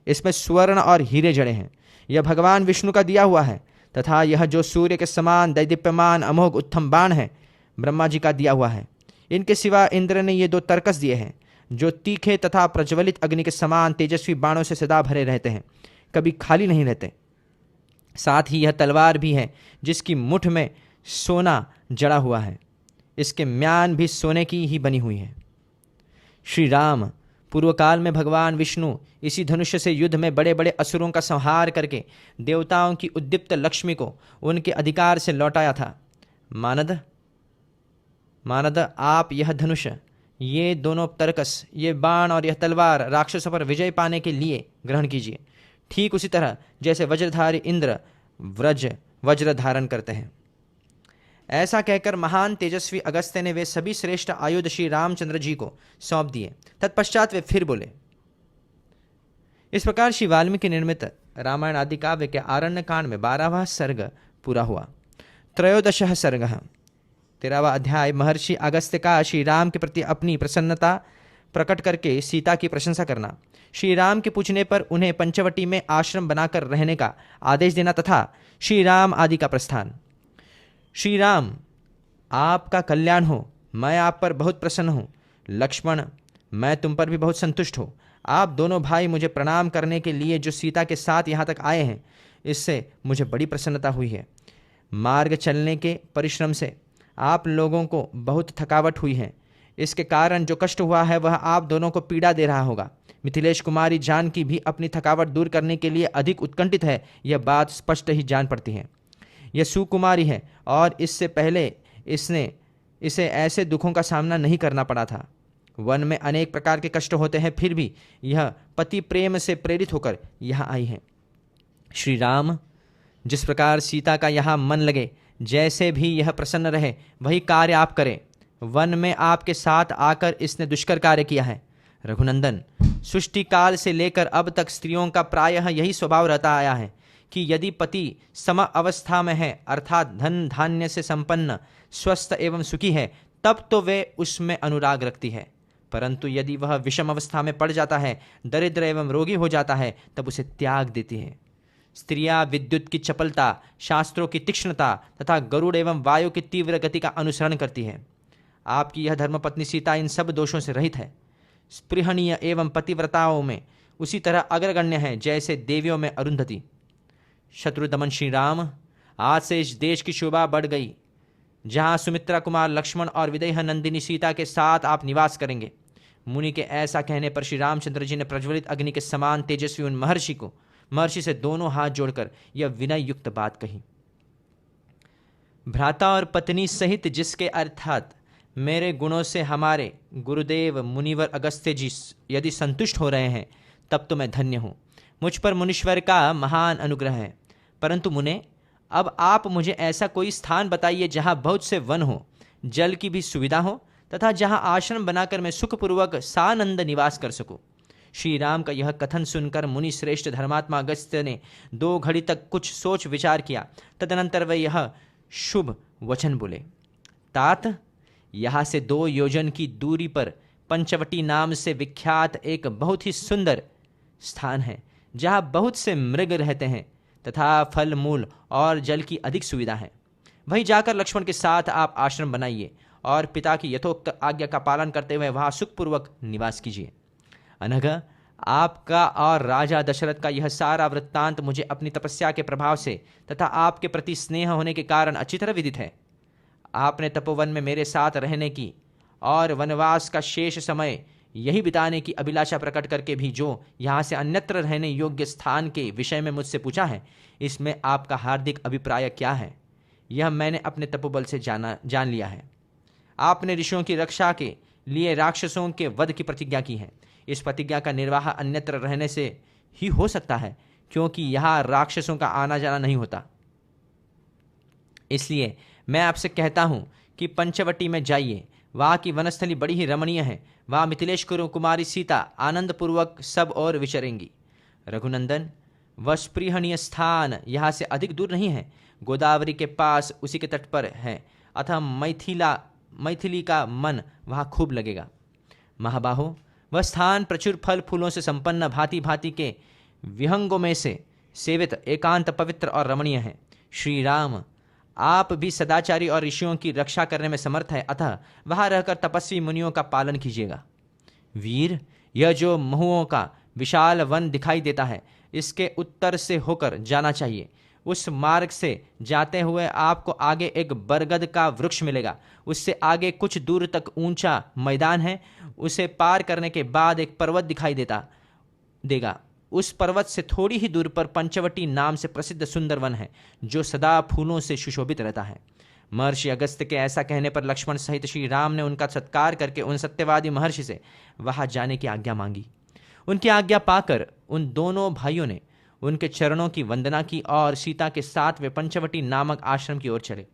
इसमें स्वर्ण और हीरे जड़े हैं। यह भगवान विष्णु का दिया हुआ है तथा यह जो सूर्य के समान दैदीप्यमान अमोघ उत्तम बाण है ब्रह्मा जी का दिया हुआ है। इनके सिवा इंद्र ने ये दो तरकस दिए हैं जो तीखे तथा प्रज्वलित अग्नि के समान तेजस्वी बाणों से सदा भरे रहते हैं, कभी खाली नहीं रहते। साथ ही यह तलवार भी है जिसकी मुठ में सोना जड़ा हुआ है। इसके म्यान भी सोने की ही बनी हुई है। श्री राम पूर्व काल में भगवान विष्णु इसी धनुष से युद्ध में बड़े बड़े असुरों का संहार करके देवताओं की उद्दीप्त लक्ष्मी को उनके अधिकार से लौटाया था। मानद आप यह धनुष, ये दोनों तरकस, ये बाण और यह तलवार राक्षसों पर विजय पाने के लिए ग्रहण कीजिए, ठीक उसी तरह जैसे वज्रधारी इंद्र वज्र धारण करते हैं। ऐसा कहकर महान तेजस्वी अगस्त्य ने वे सभी श्रेष्ठ आयुध श्री रामचंद्र जी को सौंप दिए। तत्पश्चात वे फिर बोले। इस प्रकार श्री वाल्मीकि निर्मित रामायण आदि काव्य के आरण्य कांड में 12वां सर्ग पूरा हुआ। त्रयोदशः सर्गः 13वां अध्याय। महर्षि अगस्त्य का श्री राम के प्रति अपनी प्रसन्नता प्रकट करके सीता की प्रशंसा करना, श्री राम के पूछने पर उन्हें पंचवटी में आश्रम बनाकर रहने का आदेश देना तथा श्री राम आदि का प्रस्थान। श्री राम, आपका कल्याण हो, मैं आप पर बहुत प्रसन्न हूँ। लक्ष्मण, मैं तुम पर भी बहुत संतुष्ट हूँ। आप दोनों भाई मुझे प्रणाम करने के लिए जो सीता के साथ यहाँ तक आए हैं, इससे मुझे बड़ी प्रसन्नता हुई है। मार्ग चलने के परिश्रम से आप लोगों को बहुत थकावट हुई है। इसके कारण जो कष्ट हुआ है वह आप दोनों को पीड़ा दे रहा होगा। मिथिलेश कुमारी जानकी भी अपनी थकावट दूर करने के लिए अधिक उत्कंठित है, यह बात स्पष्ट ही जान पड़ती है। यह सुकुमारी है और इससे पहले इसे ऐसे दुखों का सामना नहीं करना पड़ा था। वन में अनेक प्रकार के कष्ट होते हैं, फिर भी यह पति प्रेम से प्रेरित होकर यहाँ आई है। श्री राम, जिस प्रकार सीता का यहाँ मन लगे, जैसे भी यह प्रसन्न रहे, वही कार्य आप करें। वन में आपके साथ आकर इसने दुष्कर कार्य किया है। रघुनंदन, सृष्टि काल से लेकर अब तक स्त्रियों का प्रायः यही स्वभाव रहता आया है कि यदि पति सम अवस्था में है, अर्थात धन धान्य से संपन्न, स्वस्थ एवं सुखी है, तब तो वे उसमें अनुराग रखती है। परंतु यदि वह विषम अवस्था में पड़ जाता है, दरिद्र एवं रोगी हो जाता है, तब उसे त्याग देती है। स्त्रियां विद्युत की चपलता, शास्त्रों की तीक्ष्णता तथा गरुड़ एवं वायु की तीव्र गति का अनुसरण करती है। आपकी यह धर्मपत्नी सीता इन सब दोषों से रहित है। स्पृहणीय एवं पतिव्रताओं में उसी तरह अग्रगण्य है जैसे देवियों में अरुंधति। शत्रुदमन श्री राम, आज से इस देश की शोभा बढ़ गई। जहाँ सुमित्रा कुमार लक्ष्मण और विदेह नंदिनी सीता के साथ आप निवास करेंगे। मुनि के ऐसा कहने पर श्री रामचंद्र जी ने प्रज्वलित अग्नि के समान तेजस्वी उन महर्षि से दोनों हाथ जोड़कर यह विनय युक्त बात कही। भ्राता और पत्नी सहित जिसके अर्थात मेरे गुणों से हमारे गुरुदेव मुनिवर अगस्त्य जी यदि संतुष्ट हो रहे हैं, तब तो मैं धन्य हूँ। मुझ पर मुनीश्वर का महान अनुग्रह है। परंतु मुने, अब आप मुझे ऐसा कोई स्थान बताइए जहाँ बहुत से वन हो, जल की भी सुविधा हो तथा जहाँ आश्रम बनाकर मैं सुखपूर्वक सानंद निवास कर सकूँ। श्री राम का यह कथन सुनकर मुनि श्रेष्ठ धर्मात्मा अगस्त्य ने 2 घड़ी तक कुछ सोच विचार किया। तदनंतर वे यह शुभ वचन बोले। तात, यहाँ से 2 योजन की दूरी पर पंचवटी नाम से विख्यात एक बहुत ही सुंदर स्थान है, जहाँ बहुत से मृग रहते हैं तथा फल मूल और जल की अधिक सुविधा है। वहीं जाकर लक्ष्मण के साथ आप आश्रम बनाइए और पिता की यथोक्त आज्ञा का पालन करते हुए वहाँ सुखपूर्वक निवास कीजिए। अनघ, आपका और राजा दशरथ का यह सारा वृत्तांत मुझे अपनी तपस्या के प्रभाव से तथा आपके प्रति स्नेह होने के कारण अच्छी तरह विदित है। आपने तपोवन में मेरे साथ रहने की और वनवास का शेष समय यही बिताने की अभिलाषा प्रकट करके भी जो यहाँ से अन्यत्र रहने योग्य स्थान के विषय में मुझसे पूछा है, इसमें आपका हार्दिक अभिप्राय क्या है, यह मैंने अपने तपोबल से जान लिया है। आपने ऋषियों की रक्षा के लिए राक्षसों के वध की प्रतिज्ञा की है। इस प्रतिज्ञा का निर्वाह अन्यत्र रहने से ही हो सकता है, क्योंकि यहाँ राक्षसों का आना जाना नहीं होता। इसलिए मैं आपसे कहता हूँ कि पंचवटी में जाइए। वहाँ की वनस्थली बड़ी ही रमणीय है। वहाँ मिथिलेश कुमारी सीता आनंद पूर्वक सब और विचरेंगी। रघुनंदन, वह स्पृहणीय स्थान यहाँ से अधिक दूर नहीं है। गोदावरी के पास उसी के तट पर है, अतः मैथिली का मन वहाँ खूब लगेगा। महाबाहो, वह स्थान प्रचुर फल फूलों से संपन्न भांति भांति के विहंगों में से सेवित एकांत पवित्र और रमणीय है। श्री राम, आप भी सदाचारी और ऋषियों की रक्षा करने में समर्थ है, अतः वहाँ रहकर तपस्वी मुनियों का पालन कीजिएगा। वीर, यह जो महुओं का विशाल वन दिखाई देता है, इसके उत्तर से होकर जाना चाहिए। उस मार्ग से जाते हुए आपको आगे एक बरगद का वृक्ष मिलेगा। उससे आगे कुछ दूर तक ऊंचा मैदान है। उसे पार करने के बाद एक पर्वत दिखाई देगा। उस पर्वत से थोड़ी ही दूर पर पंचवटी नाम से प्रसिद्ध सुंदर वन है, जो सदा फूलों से सुशोभित रहता है। महर्षि अगस्त्य के ऐसा कहने पर लक्ष्मण सहित श्री राम ने उनका सत्कार करके उन सत्यवादी महर्षि से वहां जाने की आज्ञा मांगी। उनकी आज्ञा पाकर उन दोनों भाइयों ने उनके चरणों की वंदना की और सीता के साथ वे पंचवटी नामक आश्रम की ओर चले।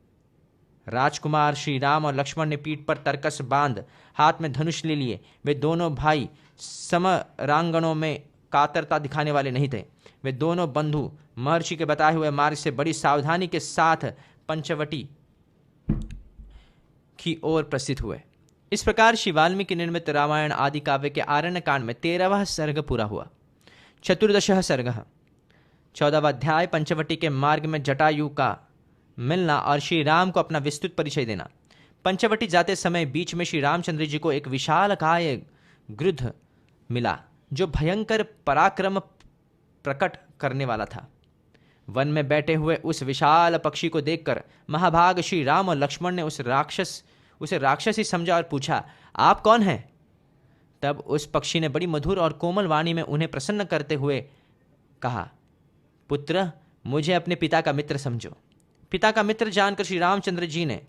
राजकुमार श्री राम और लक्ष्मण ने पीठ पर तरकस बांध हाथ में धनुष ले लिए। वे दोनों भाई समरांगणों में कातरता दिखाने वाले नहीं थे। वे दोनों बंधु महर्षि के बताए हुए मार्ग से बड़ी सावधानी के साथ पंचवटी की ओर प्रस्थित हुए। इस प्रकार श्री वाल्मीकि निर्मित रामायण आदि काव्य के आरण्य कांड में 13वां सर्ग पूरा हुआ। चतुर्दशः सर्गः 14वां अध्याय पंचवटी के मार्ग में जटायु का मिलना और श्री राम को अपना विस्तृत परिचय देना। पंचवटी जाते समय बीच में श्री रामचंद्र जी को एक विशालकाय गृध्र मिला जो भयंकर पराक्रम प्रकट करने वाला था। वन में बैठे हुए उस विशाल पक्षी को देखकर महाभाग श्री राम और लक्ष्मण ने उसे राक्षस ही समझा और पूछा, आप कौन हैं? तब उस पक्षी ने बड़ी मधुर और कोमल वाणी में उन्हें प्रसन्न करते हुए कहा, पुत्र, मुझे अपने पिता का मित्र समझो। पिता का मित्र जानकर श्री रामचंद्र जी ने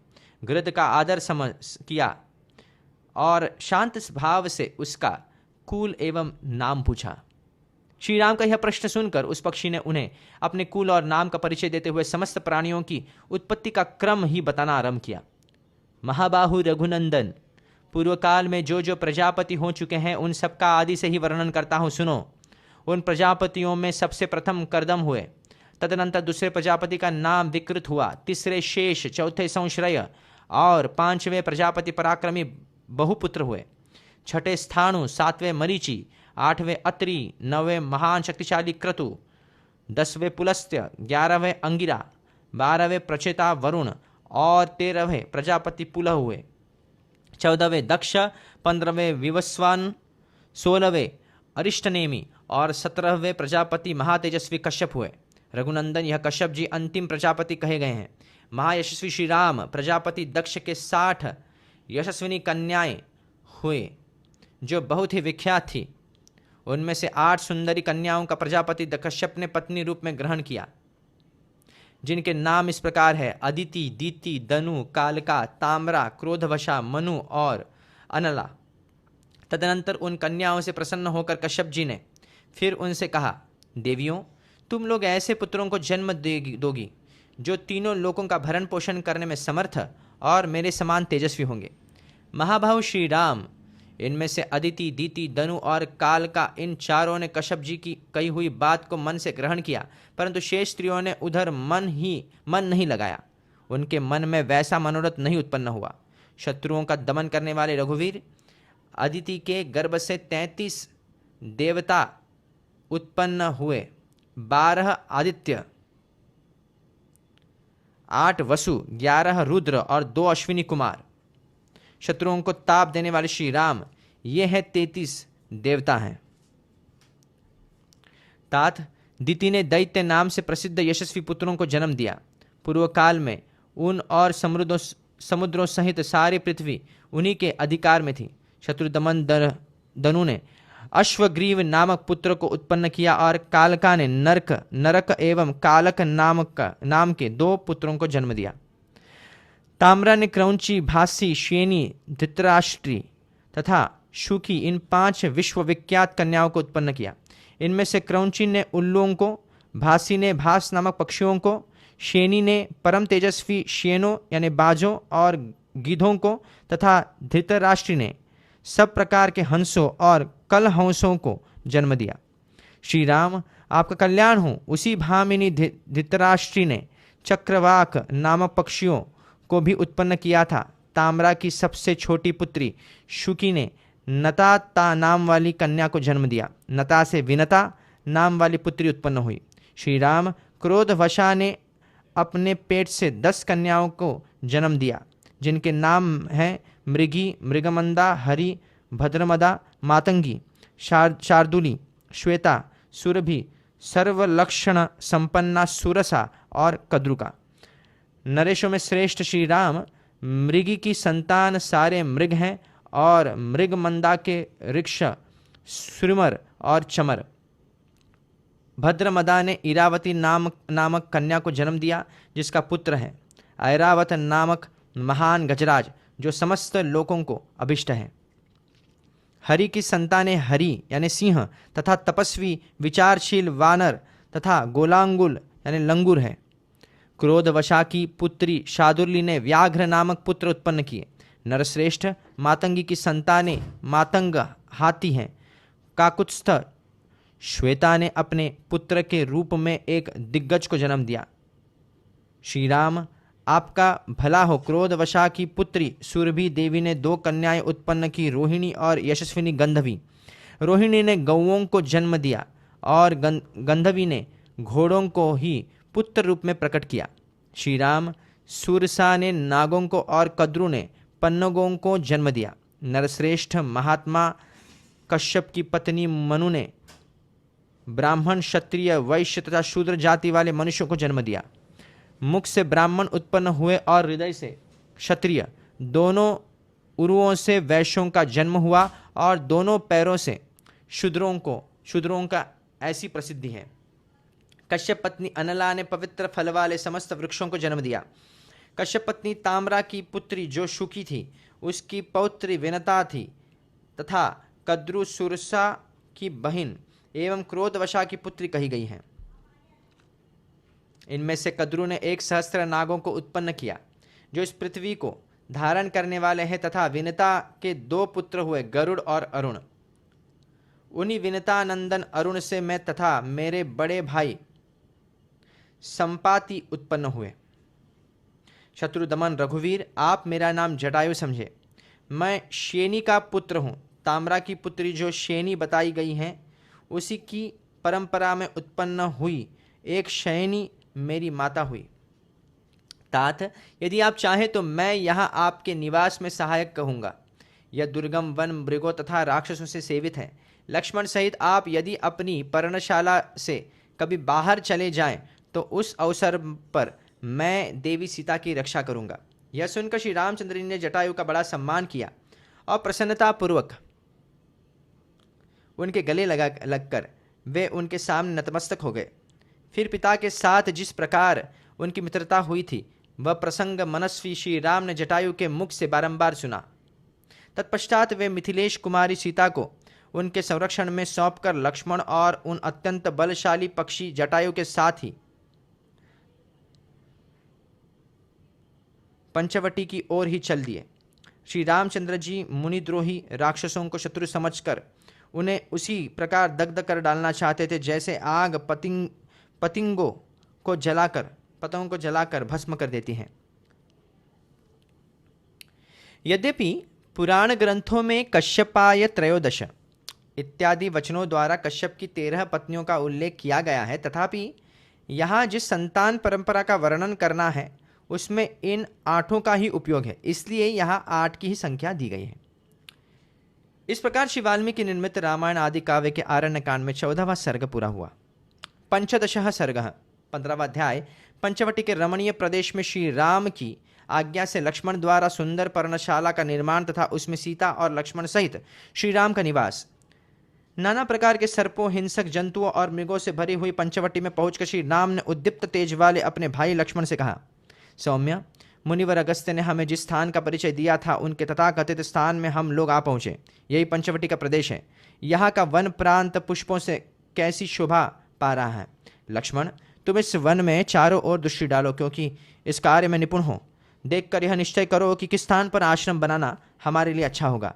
गृध्र का आदर किया और शांत भाव से उसका कुल एवं नाम पूछा। श्री राम का यह प्रश्न सुनकर उस पक्षी ने उन्हें अपने कुल और नाम का परिचय देते हुए समस्त प्राणियों की उत्पत्ति का क्रम ही बताना आरंभ किया। महाबाहु रघुनंदन, पूर्व काल में जो जो प्रजापति हो चुके हैं उन सबका आदि से ही वर्णन करता हूँ, सुनो। उन प्रजापतियों में सबसे प्रथम कर्दम हुए, तदनंतर दूसरे प्रजापति का नाम विकृत हुआ, तीसरे शेष, चौथे संश्रय और पांचवें प्रजापति पराक्रमी बहुपुत्र हुए, छठे स्थाणु, सातवें मरीचि, आठवें अत्रि, नौवें महान शक्तिशाली क्रतु, 10वें पुलस्त्य, 11वें अंगिरा, 12वें प्रचेता वरुण और 13वें प्रजापति पुलह हुए, 14वें दक्ष, 15वें विवस्वान, 16वें अरिष्टनेमी और 17वें प्रजापति महातेजस्वी कश्यप हुए। रघुनंदन, यह कश्यप जी अंतिम प्रजापति कहे गए हैं। महायशस्वी श्री राम प्रजापति दक्ष के 60 यशस्विनी कन्याएं हुए जो बहुत ही विख्यात थी। उनमें से 8 सुंदरी कन्याओं का प्रजापति कश्यप ने पत्नी रूप में ग्रहण किया, जिनके नाम इस प्रकार है: अदिति, दीति, दनु, कालका, ताम्रा, क्रोधवशा, मनु और अनला। तदनंतर उन कन्याओं से प्रसन्न होकर कश्यप जी ने फिर उनसे कहा, देवियों, तुम लोग ऐसे पुत्रों को जन्म दोगी जो तीनों लोकों का भरण पोषण करने में समर्थ और मेरे समान तेजस्वी होंगे। महाभाव श्री राम, इनमें से अदिति, दीति, दनु और कालका, इन चारों ने कश्यप जी की कही हुई बात को मन से ग्रहण किया, परंतु शेष स्त्रियों ने उधर मन नहीं लगाया। उनके मन में वैसा मनोरथ नहीं उत्पन्न हुआ। शत्रुओं का दमन करने वाले रघुवीर, अदिति के गर्भ से 33 देवता उत्पन्न हुए, 12 आदित्य, 8 वसु, 11 रुद्र और 2 अश्विनी कुमार। शत्रुओं को ताप देने वाले श्री राम, ये हैं 33 देवता हैं। तात, दिति ने दैत्य नाम से प्रसिद्ध यशस्वी पुत्रों को जन्म दिया। पूर्व काल में उन और समुद्रों सहित सारी पृथ्वी उन्हीं के अधिकार में थी। शत्रुदमन दनु ने अश्वग्रीव नामक पुत्र को उत्पन्न किया और कालका ने नरक एवं कालक नाम के 2 पुत्रों को जन्म दिया। ताम्रा ने क्रौंची, भासी, श्येनी, धृतराष्ट्री तथा शुकी, इन 5 विश्वविख्यात कन्याओं को उत्पन्न किया। इनमें से क्रौंची ने उल्लुओं को, भासी ने भास नामक पक्षियों को, श्येनी ने परम तेजस्वी श्येनों यानी बाजों और गिद्धों को तथा धृतराष्ट्री ने सब प्रकार के हंसों और कलहंसों को जन्म दिया। श्री राम, आपका कल्याण हो। उसी भामिनी धृतराष्ट्री ने चक्रवाक नामक पक्षियों को भी उत्पन्न किया था। ताम्रा की सबसे छोटी पुत्री शुकी ने नता नाम वाली कन्या को जन्म दिया। नता से विनता नाम वाली पुत्री उत्पन्न हुई। श्री राम, क्रोधवशा ने अपने पेट से 10 कन्याओं को जन्म दिया, जिनके नाम हैं मृगी, मृगमंदा, हरि, भद्रमदा, मातंगी, शार्दुली, श्वेता, सुरभि, सर्वलक्षण संपन्ना, सुरसा और कद्रुका। नरेशों में श्रेष्ठ श्री राम, मृगी की संतान सारे मृग हैं और मृगमंदा के ऋक्ष, सुरमर और चमर। भद्रमदा ने इरावती नामक कन्या को जन्म दिया, जिसका पुत्र है ऐरावत नामक महान गजराज, जो समस्त लोकों को अभिष्ट है। हरि की संतानें हरि यानी सिंह तथा तपस्वी विचारशील वानर तथा गोलांगुल यानी लंगूर है। क्रोधवशा की पुत्री शार्दूली ने व्याघ्र नामक पुत्र उत्पन्न किए। नरश्रेष्ठ, मातंगी की संतानें मातंग हाथी हैं। काकुत्स्थ श्वेता ने अपने पुत्र के रूप में एक दिग्गज को जन्म दिया। श्री राम, आपका भला हो। क्रोधवशा की पुत्री सुरभि देवी ने 2 कन्याएं उत्पन्न की, रोहिणी और यशस्विनी गंधवी। रोहिणी ने गौओं को जन्म दिया और गंधवी ने घोड़ों को ही पुत्र रूप में प्रकट किया। श्री राम, सूरसा ने नागों को और कद्रु ने पन्नगों को जन्म दिया। नरश्रेष्ठ, महात्मा कश्यप की पत्नी मनु ने ब्राह्मण, क्षत्रिय, वैश्य तथा शूद्र जाति वाले मनुष्यों को जन्म दिया। मुख से ब्राह्मण उत्पन्न हुए और हृदय से क्षत्रिय, दोनों उरुओं से वैश्यों का जन्म हुआ और दोनों पैरों से शूद्रों का ऐसी प्रसिद्धि है। कश्यप पत्नी अनला ने पवित्र फल वाले समस्त वृक्षों को जन्म दिया। कश्यप पत्नी ताम्रा की पुत्री जो शुकी थी, उसकी पौत्री विनता थी तथा कद्रु सुरसा की बहिन एवं क्रोधवशा की पुत्री कही गई है। इनमें से कद्रु ने 1 सहस्त्र नागों को उत्पन्न किया जो इस पृथ्वी को धारण करने वाले हैं, तथा विनता के 2 पुत्र हुए, गरुड़ और अरुण। उन्हीं विनता नंदन अरुण से मैं तथा मेरे बड़े भाई संपाति उत्पन्न हुए। शत्रुदमन रघुवीर, आप मेरा नाम जटायु समझे। मैं शेनी का पुत्र हूँ। ताम्रा की पुत्री जो शेनी बताई गई हैं, उसी की परंपरा में उत्पन्न हुई एक शयनी मेरी माता हुई। तात, यदि आप चाहें तो मैं यहाँ आपके निवास में सहायक कहूँगा। यह दुर्गम वन मृगों तथा राक्षसों से सेवित है। लक्ष्मण सहित आप यदि अपनी पर्णशाला से कभी बाहर चले जाएं तो उस अवसर पर मैं देवी सीता की रक्षा करूँगा। यह सुनकर श्री रामचंद्र जी ने जटायु का बड़ा सम्मान किया और प्रसन्नतापूर्वक उनके गले लगकर वे उनके सामने नतमस्तक हो गए। फिर पिता के साथ जिस प्रकार उनकी मित्रता हुई थी, वह प्रसंग मनस्वी श्री राम ने जटायु के मुख से बारंबार सुना। तत्पश्चात वे मिथिलेश कुमारी सीता को उनके संरक्षण में सौंपकर लक्ष्मण और उन अत्यंत बलशाली पक्षी जटायु के साथ ही पंचवटी की ओर ही चल दिए। श्री रामचंद्र जी मुनिद्रोही राक्षसों को शत्रु समझकर उन्हें उसी प्रकार दग्ध कर डालना चाहते थे जैसे आग पतंगों को जलाकर भस्म कर देती हैं। यद्यपि पुराण ग्रंथों में कश्यपाय त्रयोदश इत्यादि वचनों द्वारा कश्यप की 13 पत्नियों का उल्लेख किया गया है, तथापि यहाँ जिस संतान परंपरा का वर्णन करना है उसमें इन 8 का ही उपयोग है, इसलिए यहाँ 8 की ही संख्या दी गई है। इस प्रकार श्री वाल्मीकि निर्मित रामायण आदि काव्य के आरण्य कांड में 14वां सर्ग पूरा हुआ। पंचदशः सर्ग 15वां अध्याय। पंचवटी के रमणीय प्रदेश में श्री राम की आज्ञा से लक्ष्मण द्वारा सुंदर पर्णशाला का निर्माण तथा उसमें सीता और लक्ष्मण सहित श्री राम का निवास। नाना प्रकार के सर्पों, हिंसक जंतुओं और मृगों से भरी हुई पंचवटी में पहुंचकर श्री राम ने उद्दीप्त तेज वाले अपने भाई लक्ष्मण से कहा, सौम्य, मुनिवर अगस्त्य ने हमें जिस स्थान का परिचय दिया था उनके तथाकथित स्थान में हम लोग आ पहुँचे। यही पंचवटी का प्रदेश है। यहाँ का वन प्रांत पुष्पों से कैसी शोभा पा रहा है। लक्ष्मण, तुम इस वन में चारों ओर दृष्टि डालो, क्योंकि इस कार्य में निपुण हो। देखकर यह निश्चय करो कि किस स्थान पर आश्रम बनाना हमारे लिए अच्छा होगा।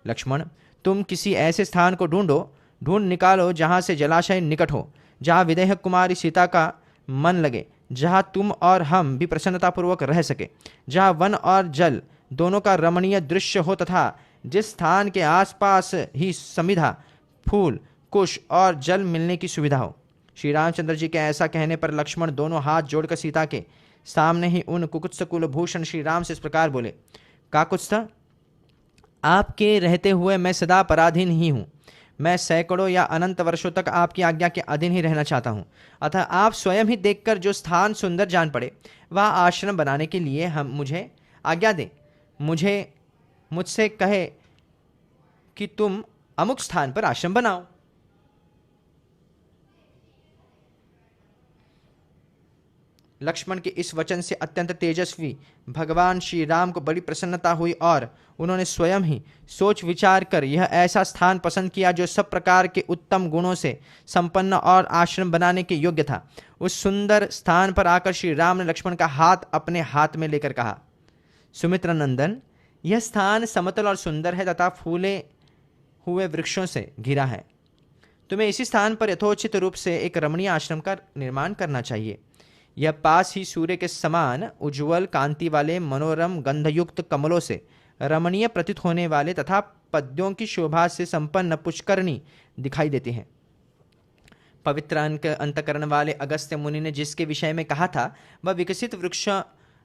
लक्ष्मण, तुम किसी ऐसे स्थान को ढूंढ निकालो जहाँ से जलाशय निकट हो, जहाँ विदेह कुमारी सीता का मन लगे, जहाँ तुम और हम भी प्रसन्नतापूर्वक रह सके, जहाँ वन और जल दोनों का रमणीय दृश्य हो तथा जिस स्थान के आसपास ही समिधा, फूल, कुश और जल मिलने की सुविधा हो। श्री रामचंद्र जी के ऐसा कहने पर लक्ष्मण दोनों हाथ जोड़कर सीता के सामने ही उन कुकुत्स कुलभूषण श्री राम से इस प्रकार बोले, काकुत्स्थ, आपके रहते हुए मैं सदा पराधीन ही हूँ। मैं सैकड़ों या अनंत वर्षों तक आपकी आज्ञा के अधीन ही रहना चाहता हूँ। अतः आप स्वयं ही देखकर जो स्थान सुंदर जान पड़े वह आश्रम बनाने के लिए हम मुझे आज्ञा दें। मुझसे कहे कि तुम अमुक स्थान पर आश्रम बनाओ। लक्ष्मण के इस वचन से अत्यंत तेजस्वी भगवान श्री राम को बड़ी प्रसन्नता हुई और उन्होंने स्वयं ही सोच विचार कर यह ऐसा स्थान पसंद किया जो सब प्रकार के उत्तम गुणों से संपन्न और आश्रम बनाने के योग्य था। उस सुंदर स्थान पर आकर श्री राम ने लक्ष्मण का हाथ अपने हाथ में लेकर कहा, सुमित्र नंदन, यह स्थान समतल और सुंदर है तथा फूले हुए वृक्षों से घिरा है। तुम्हें इसी स्थान पर यथोचित रूप से एक रमणीय आश्रम का निर्माण करना चाहिए। यह पास ही सूर्य के समान उज्ज्वल कांति वाले मनोरम गंधयुक्त कमलों से रमणीय प्रतीत होने वाले तथा पद्यों की शोभा से संपन्न पुष्करणी दिखाई देती है। पवित्र अंतकरण वाले अगस्त्य मुनि ने जिसके विषय में कहा था वह विकसित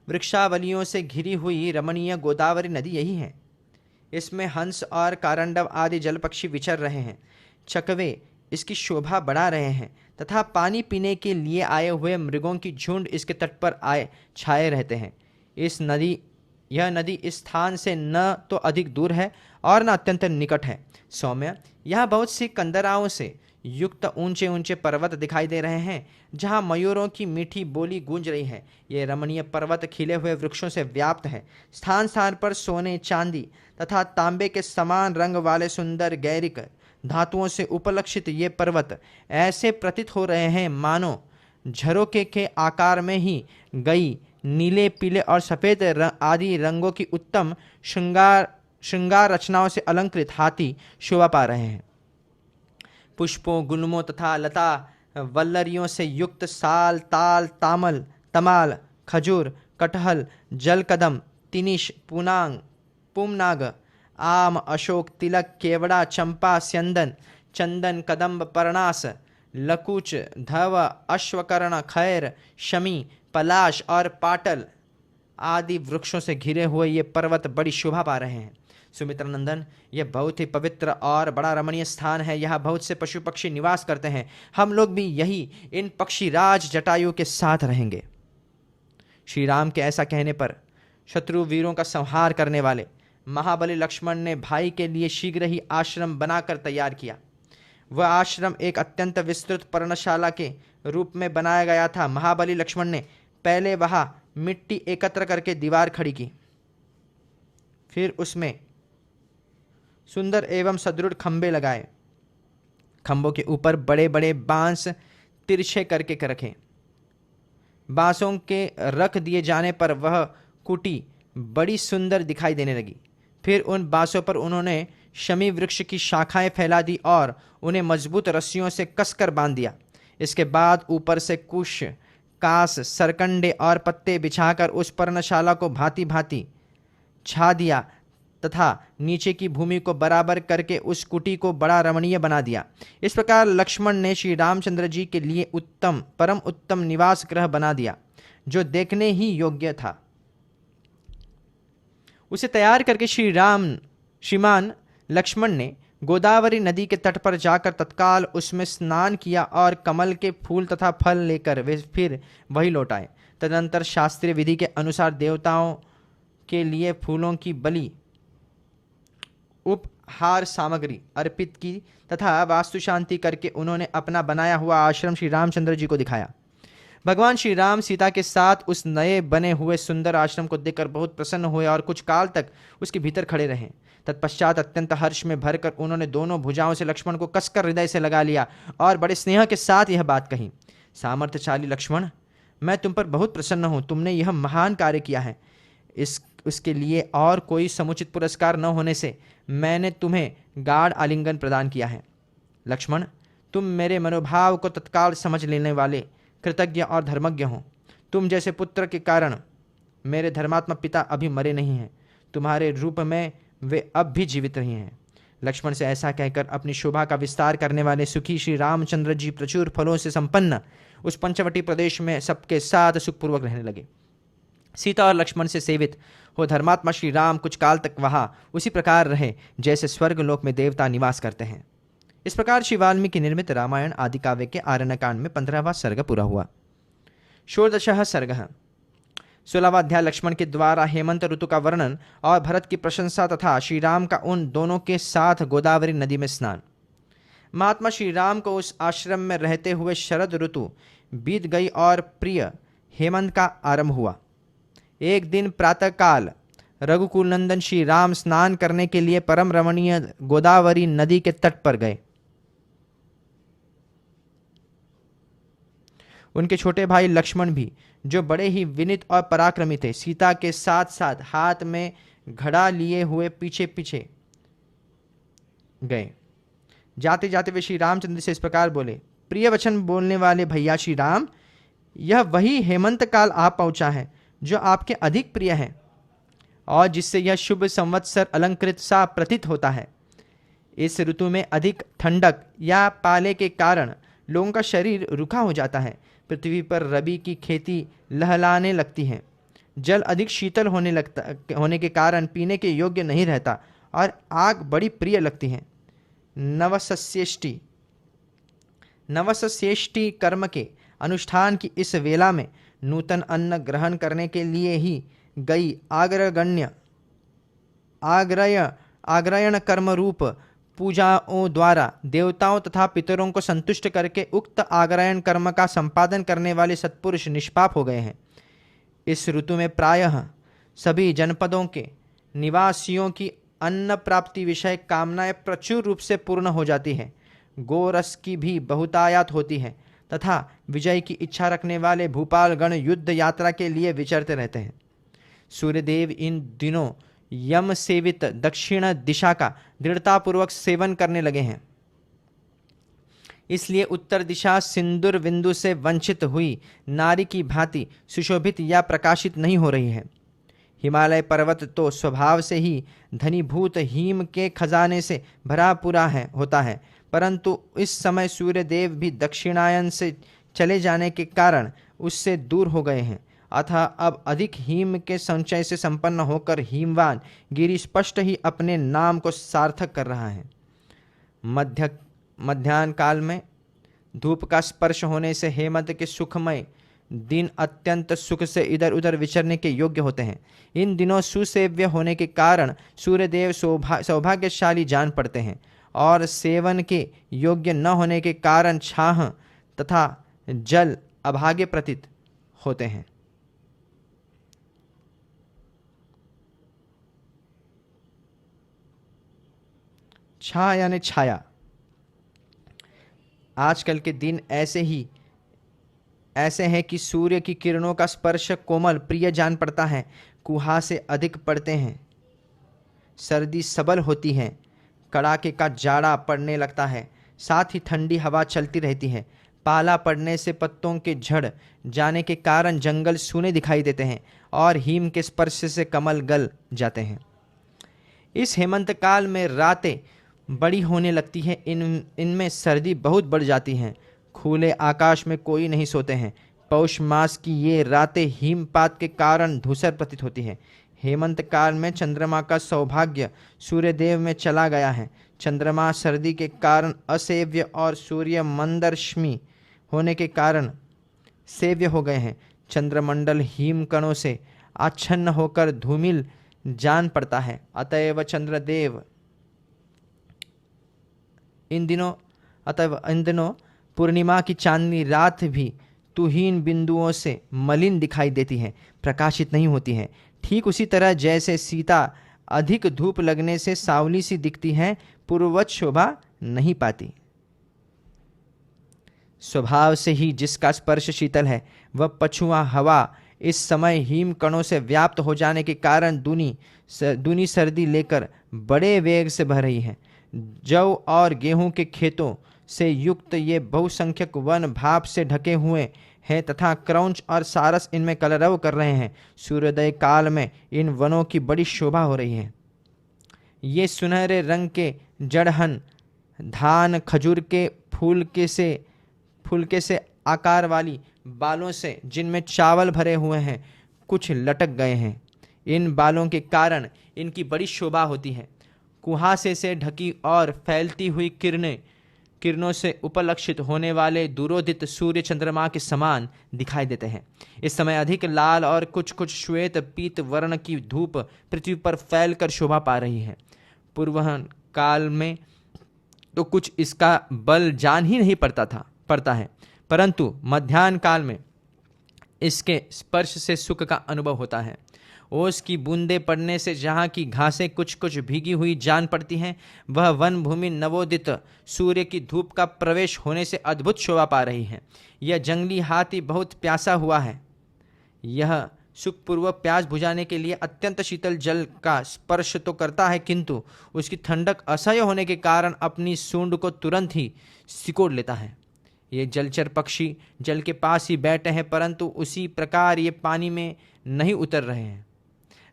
वृक्षावलियों से घिरी हुई रमणीय गोदावरी नदी यही है। इसमें हंस और कारंडव आदि जल पक्षी विचर रहे हैं। चकवे इसकी शोभा बढ़ा रहे हैं तथा पानी पीने के लिए आए हुए मृगों की झुंड इसके तट पर आए छाए रहते हैं। यह नदी इस स्थान से न तो अधिक दूर है और न अत्यंत निकट है। सौम्य, यहाँ बहुत सी कंदराओं से युक्त ऊंचे ऊंचे पर्वत दिखाई दे रहे हैं जहाँ मयूरों की मीठी बोली गूंज रही है। ये रमणीय पर्वत खिले हुए वृक्षों से व्याप्त है। स्थान स्थान पर सोने, चांदी तथा तांबे के समान रंग वाले सुंदर गैरिक धातुओं से उपलक्षित ये पर्वत ऐसे प्रतीत हो रहे हैं मानो झरोके के आकार में ही गई नीले, पीले और सफ़ेद आदि रंगों की उत्तम श्रृंगार रचनाओं से अलंकृत हाथी शोभा पा रहे हैं। पुष्पों, गुल्मों तथा लता वल्लरियों से युक्त साल, ताल, तामल, तमाल, खजूर, कटहल, जलकदम, तिनिश, पुनांग, पुमनाग, आम, अशोक, तिलक, केवड़ा, चंपा, स्यंदन, चंदन, कदम्ब, परनास, लकुच, धव, अश्वकर्ण, खैर, शमी, पलाश और पाटल आदि वृक्षों से घिरे हुए ये पर्वत बड़ी शोभा पा रहे हैं। सुमित्र नंदन, यह बहुत ही पवित्र और बड़ा रमणीय स्थान है। यहाँ बहुत से पशु पक्षी निवास करते हैं। हम लोग भी यही इन पक्षीराज जटायु के साथ रहेंगे। श्री राम के ऐसा कहने पर शत्रु वीरों का संहार करने वाले महाबली लक्ष्मण ने भाई के लिए शीघ्र ही आश्रम बनाकर तैयार किया। वह आश्रम एक अत्यंत विस्तृत पर्णशाला के रूप में बनाया गया था। महाबली लक्ष्मण ने पहले वहाँ मिट्टी एकत्र करके दीवार खड़ी की, फिर उसमें सुंदर एवं सदृढ़ खंबे लगाए। खंभों के ऊपर बड़े बड़े बांस तिरछे करके रखे। बांसों के रख दिए जाने पर वह कुटी बड़ी सुंदर दिखाई देने लगी। फिर उन बांसों पर उन्होंने शमी वृक्ष की शाखाएं फैला दी और उन्हें मजबूत रस्सियों से कसकर बांध दिया। इसके बाद ऊपर से कुश, कास, सरकंडे और पत्ते बिछाकर उस पर्णशाला को भांति भांति छा दिया तथा नीचे की भूमि को बराबर करके उस कुटी को बड़ा रमणीय बना दिया। इस प्रकार लक्ष्मण ने श्री रामचंद्र जी के लिए परम उत्तम निवास गृह बना दिया जो देखने ही योग्य था। उसे तैयार करके श्रीमान लक्ष्मण ने गोदावरी नदी के तट पर जाकर तत्काल उसमें स्नान किया और कमल के फूल तथा फल लेकर वे फिर वही लौट आए। तदनंतर शास्त्रीय विधि के अनुसार देवताओं के लिए फूलों की बलि, उपहार सामग्री अर्पित की तथा वास्तु शांति करके उन्होंने अपना बनाया हुआ आश्रम श्री रामचंद्र जी को दिखाया। भगवान श्री राम सीता के साथ उस नए बने हुए सुंदर आश्रम को देखकर बहुत प्रसन्न हुए और कुछ काल तक उसके भीतर खड़े रहे। तत्पश्चात अत्यंत हर्ष में भरकर उन्होंने दोनों भुजाओं से लक्ष्मण को कसकर हृदय से लगा लिया और बड़े स्नेह के साथ यह बात कही, सामर्थ्यशाली लक्ष्मण, मैं तुम पर बहुत प्रसन्न हूँ। तुमने यह महान कार्य किया है। उसके लिए और कोई समुचित पुरस्कार न होने से मैंने तुम्हें गाढ़ आलिंगन प्रदान किया है। लक्ष्मण, तुम मेरे मनोभाव को तत्काल समझ लेने वाले कृतज्ञ और धर्मज्ञ हो। तुम जैसे पुत्र के कारण मेरे धर्मात्मा पिता अभी मरे नहीं हैं। तुम्हारे रूप में वे अब भी जीवित रहे हैं। लक्ष्मण से ऐसा कहकर अपनी शोभा का विस्तार करने वाले सुखी श्री रामचंद्र जी प्रचुर फलों से संपन्न उस पंचवटी प्रदेश में सबके साथ सुखपूर्वक रहने लगे। सीता और लक्ष्मण से सेवित हो धर्मात्मा श्री राम कुछ काल तक वहाँ उसी प्रकार रहे जैसे स्वर्ग लोक में देवता निवास करते हैं। इस प्रकार श्री वाल्मीकि निर्मित रामायण आदि काव्य के आरण्यकांड में 15वां सर्ग पूरा हुआ। षोडशः सर्गः 16वां अध्याय लक्ष्मण के द्वारा हेमंत ऋतु का वर्णन और भरत की प्रशंसा तथा श्री राम का उन दोनों के साथ गोदावरी नदी में स्नान। महात्मा श्री राम को उस आश्रम में रहते हुए शरद ऋतु बीत गई और प्रिय हेमंत का आरंभ हुआ। एक दिन प्रातःकाल रघुकुल नंदन श्री राम स्नान करने के लिए परम रमणीय गोदावरी नदी के तट पर गए। उनके छोटे भाई लक्ष्मण भी, जो बड़े ही विनीत और पराक्रमी थे, सीता के साथ साथ हाथ में घड़ा लिए हुए पीछे पीछे गए। जाते जाते वे श्री रामचंद्र से इस प्रकार बोले, प्रिय वचन बोलने वाले भैया श्री राम, यह वही हेमंत काल आ पहुंचा है जो आपके अधिक प्रिय है और जिससे यह शुभ संवत्सर अलंकृत सा प्रतीत होता है। इस ऋतु में अधिक ठंडक या पाले के कारण लोगों का शरीर रूखा हो जाता है। पृथ्वी पर रबी की खेती लहलाने लगती है। जल अधिक शीतल होने के कारण पीने के योग्य नहीं रहता और आग बड़ी प्रिय लगती है। नवसस्येष्टि कर्म के अनुष्ठान की इस वेला में नूतन अन्न ग्रहण करने के लिए ही गई आग्रयण कर्म रूप पूजाओं द्वारा देवताओं तथा पितरों को संतुष्ट करके उक्त आग्रयण कर्म का संपादन करने वाले सत्पुरुष निष्पाप हो गए हैं। इस ऋतु में प्रायः सभी जनपदों के निवासियों की अन्न प्राप्ति विषय कामनाएं प्रचुर रूप से पूर्ण हो जाती है। गोरस की भी बहुतायात होती है तथा विजय की इच्छा रखने वाले भूपालगण युद्ध यात्रा के लिए विचरते रहते हैं। सूर्यदेव इन दिनों यम सेवित दक्षिण दिशा का दृढ़तापूर्वक सेवन करने लगे हैं। इसलिए उत्तर दिशा सिंदूर बिंदु से वंचित हुई नारी की भांति सुशोभित या प्रकाशित नहीं हो रही है। हिमालय पर्वत तो स्वभाव से ही धनीभूत हीम के खजाने से भरा पूरा होता है, परंतु इस समय सूर्यदेव भी दक्षिणायन से चले जाने के कारण उससे दूर हो गए हैं। अतः अब अधिक हीम के संचय से संपन्न होकर हीमवान गिरि स्पष्ट ही अपने नाम को सार्थक कर रहा है। मध्याह्न काल में धूप का स्पर्श होने से हेमंत के सुखमय दिन अत्यंत सुख से इधर उधर विचरने के योग्य होते हैं। इन दिनों सुसेव्य होने के कारण सूर्यदेव सौभाग्यशाली जान पड़ते हैं और सेवन के योग्य न होने के कारण छाह तथा जल अभागे प्रतीत होते हैं। छाह यानी छाया। आजकल के दिन ऐसे हैं कि सूर्य की किरणों का स्पर्श कोमल प्रिय जान पड़ता है। कुहासे अधिक पड़ते हैं, सर्दी सबल होती है, कड़ाके का जाड़ा पड़ने लगता है, साथ ही ठंडी हवा चलती रहती है। पाला पड़ने से पत्तों के झड़ जाने के कारण जंगल सूने दिखाई देते हैं और हीम के स्पर्श से कमल गल जाते हैं। इस हेमंत काल में रातें बड़ी होने लगती है। इनमें सर्दी बहुत बढ़ जाती है। खुले आकाश में कोई नहीं सोते हैं। पौष मास की ये रातें हिमपात के कारण धूसर प्रतीत होती है। हेमंत काल में चंद्रमा का सौभाग्य सूर्यदेव में चला गया है। चंद्रमा सर्दी के कारण असेव्य और सूर्य मंदरश्मी होने के कारण सेव्य हो गए हैं। चंद्रमंडल हिमकणों से आच्छन्न होकर धूमिल जान पड़ता है। अतएव चंद्रदेव इन दिनों पूर्णिमा की चांदनी रात भी तुहीन बिंदुओं से मलिन दिखाई देती है, प्रकाशित नहीं होती है। ठीक उसी तरह जैसे सीता अधिक धूप लगने से सावली सी दिखती है, पूर्ववत शोभा नहीं पाती। स्वभाव से ही जिसका स्पर्श शीतल है, वह पछुआ हवा इस समय हिम कणों से व्याप्त हो जाने के कारण दूनी सर्दी लेकर बड़े वेग से बह रही है। जौ और गेहूं के खेतों से युक्त ये बहुसंख्यक वन भाप से ढके हुए हैं तथा क्रौंच और सारस इनमें कलरव कर रहे हैं। सूर्योदय काल में इन वनों की बड़ी शोभा हो रही है। ये सुनहरे रंग के जड़हन धान खजूर के फूलके से आकार वाली बालों से, जिनमें चावल भरे हुए हैं, कुछ लटक गए हैं। इन बालों के कारण इनकी बड़ी शोभा होती है। कुहासे से ढकी और फैलती हुई किरणों से उपलक्षित होने वाले दूरोदित सूर्य चंद्रमा के समान दिखाई देते हैं। इस समय अधिक लाल और कुछ श्वेत पीत वर्ण की धूप पृथ्वी पर फैलकर शोभा पा रही है। पूर्वाह्न काल में तो कुछ इसका बल जान ही नहीं पड़ता है, परंतु मध्याह्न काल में इसके स्पर्श से सुख का अनुभव होता है। ओस की बूंदें पड़ने से जहाँ की घासें कुछ कुछ भीगी हुई जान पड़ती हैं, वह वन भूमि नवोदित सूर्य की धूप का प्रवेश होने से अद्भुत शोभा पा रही है। यह जंगली हाथी बहुत प्यासा हुआ है। यह सुखपूर्वक प्यास बुझाने के लिए अत्यंत शीतल जल का स्पर्श तो करता है, किंतु उसकी ठंडक असह्य होने के कारण अपनी सूंड को तुरंत ही सिकोड़ लेता है। ये जलचर पक्षी जल के पास ही बैठे हैं, परंतु उसी प्रकार ये पानी में नहीं उतर रहे हैं।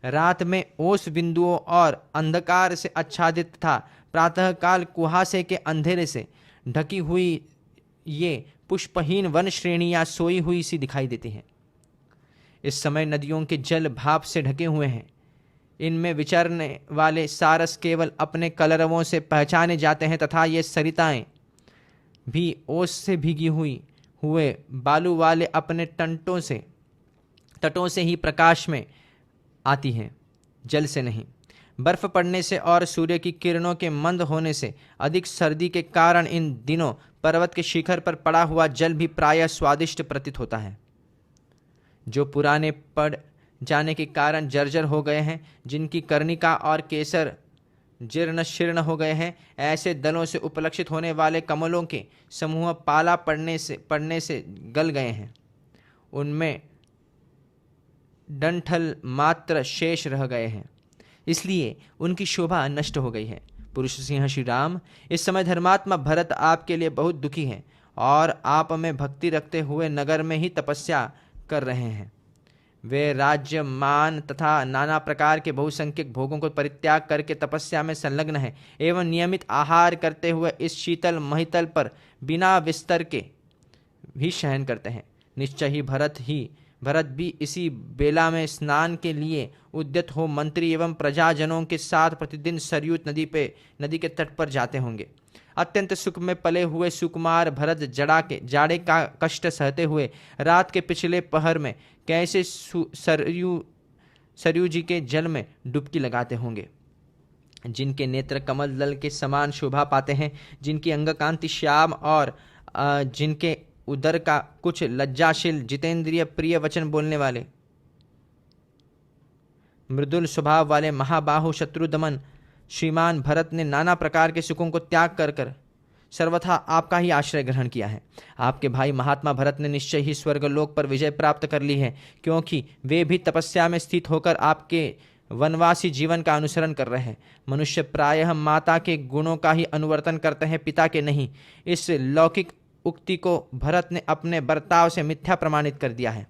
रात में ओस बिंदुओं और अंधकार से आच्छादित था, प्रातःकाल कुहासे के अंधेरे से ढकी हुई ये पुष्पहीन वन श्रेणियां सोई हुई सी दिखाई देती हैं। इस समय नदियों के जल भाप से ढके हुए हैं। इनमें विचरने वाले सारस केवल अपने कलरवों से पहचाने जाते हैं तथा ये सरिताएं भी ओस से भीगी हुए बालू वाले अपने तटों से ही प्रकाश में आती हैं, जल से नहीं। बर्फ पड़ने से और सूर्य की किरणों के मंद होने से अधिक सर्दी के कारण इन दिनों पर्वत के शिखर पर पड़ा हुआ जल भी प्रायः स्वादिष्ट प्रतीत होता है। जो पुराने पड़ जाने के कारण जर्जर हो गए हैं, जिनकी कर्णिका और केसर जीर्ण शीर्ण हो गए हैं, ऐसे दलों से उपलक्षित होने वाले कमलों के समूह पाला पड़ने से गल गए हैं। उनमें डंठल मात्र शेष रह गए हैं, इसलिए उनकी शोभा नष्ट हो गई है। पुरुष सिंह श्री राम, इस समय धर्मात्मा भरत आपके लिए बहुत दुखी हैं और आप में भक्ति रखते हुए नगर में ही तपस्या कर रहे हैं। वे राज्य, मान तथा नाना प्रकार के बहुसंख्यक भोगों को परित्याग करके तपस्या में संलग्न है एवं नियमित आहार करते हुए इस शीतल महितल पर बिना बिस्तर के भी शयन करते हैं। निश्चय ही भरत भी इसी बेला में स्नान के लिए उद्यत हो मंत्री एवं प्रजाजनों के साथ प्रतिदिन सरयूत नदी के तट पर जाते होंगे। अत्यंत सुख में पले हुए सुकुमार भरत जाड़े का कष्ट सहते हुए रात के पिछले पहर में कैसे सरयू जी के जल में डुबकी लगाते होंगे। जिनके नेत्र कमल दल के समान शोभा पाते हैं, जिनकी अंगकांति श्याम और जिनके उदर का कुछ लज्जाशील जितेंद्रिय प्रिय वचन बोलने वाले मृदुल स्वभाव वाले महाबाहु शत्रुदमन श्रीमान भरत ने नाना प्रकार के सुखों को त्याग कर सर्वथा आपका ही आश्रय ग्रहण किया है। आपके भाई महात्मा भरत ने निश्चय ही स्वर्गलोक पर विजय प्राप्त कर ली है, क्योंकि वे भी तपस्या में स्थित होकर आपके वनवासी जीवन का अनुसरण कर रहे हैं। मनुष्य प्रायः माता के गुणों का ही अनुवर्तन करते हैं, पिता के नहीं। इस लौकिक उक्ति को भरत ने अपने बर्ताव से मिथ्या प्रमाणित कर दिया है।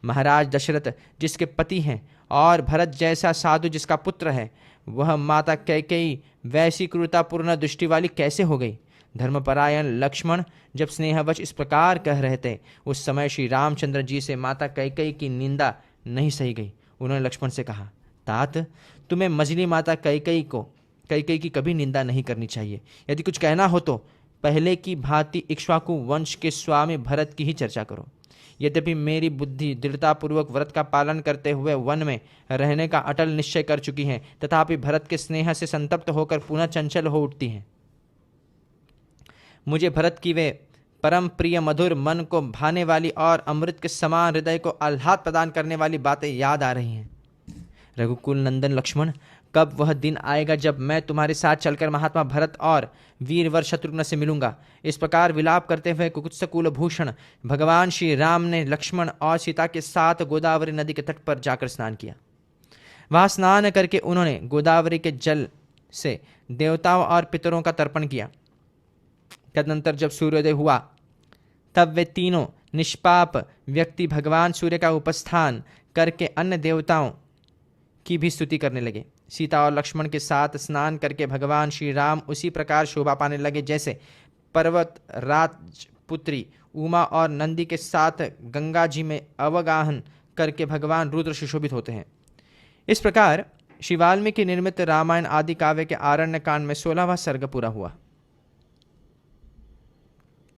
महाराज दशरथ जिसके पति हैं और भरत जैसा साधु जिसका पुत्र है, वह माता कैकेयी वैसी क्रूरतापूर्ण दृष्टि वाली कैसे हो गई। धर्मपरायण लक्ष्मण जब स्नेहवश इस प्रकार कह रहे थे, उस समय श्री रामचंद्र जी से माता कैकेयी की निंदा नहीं सही गई। उन्होंने लक्ष्मण से कहा, तात, तुम्हें मजली माता कैकेयी की कभी निंदा नहीं करनी चाहिए। यदि कुछ कहना हो तो पहले की भांति इक्ष्वाकु वंश के स्वामी भरत की ही चर्चा करो। यद्यपि मेरी बुद्धि दृढ़तापूर्वक व्रत का पालन करते हुए वन में रहने का अटल निश्चय कर चुकी है, तथापि भरत के स्नेह से संतप्त होकर पुनः चंचल हो उठती हैं। मुझे भरत की वे परम प्रिय मधुर मन को भाने वाली और अमृत के समान हृदय को आह्लाद प्रदान करने वाली बातें याद आ रही हैं। रघुकुल नंदन लक्ष्मण, कब वह दिन आएगा जब मैं तुम्हारे साथ चलकर महात्मा भरत और वीरवर शत्रुघ्न से मिलूंगा। इस प्रकार विलाप करते हुए कुकुत्सकुल भूषण भगवान श्री राम ने लक्ष्मण और सीता के साथ गोदावरी नदी के तट पर जाकर स्नान किया। वहां स्नान करके उन्होंने गोदावरी के जल से देवताओं और पितरों का तर्पण किया। तदनंतर जब सूर्योदय हुआ तब वे तीनों निष्पाप व्यक्ति भगवान सूर्य का उपस्थान करके अन्य देवताओं की भी स्तुति करने लगे। सीता और लक्ष्मण के साथ स्नान करके भगवान श्री राम उसी प्रकार शोभा पाने लगे जैसे पर्वत राजपुत्री उमा और नंदी के साथ गंगा जी में अवगाहन करके भगवान रुद्र सुशोभित होते हैं। इस प्रकार श्री वाल्मीकि निर्मित रामायण आदि काव्य के आरण्य कांड में 16वां सर्ग पूरा हुआ।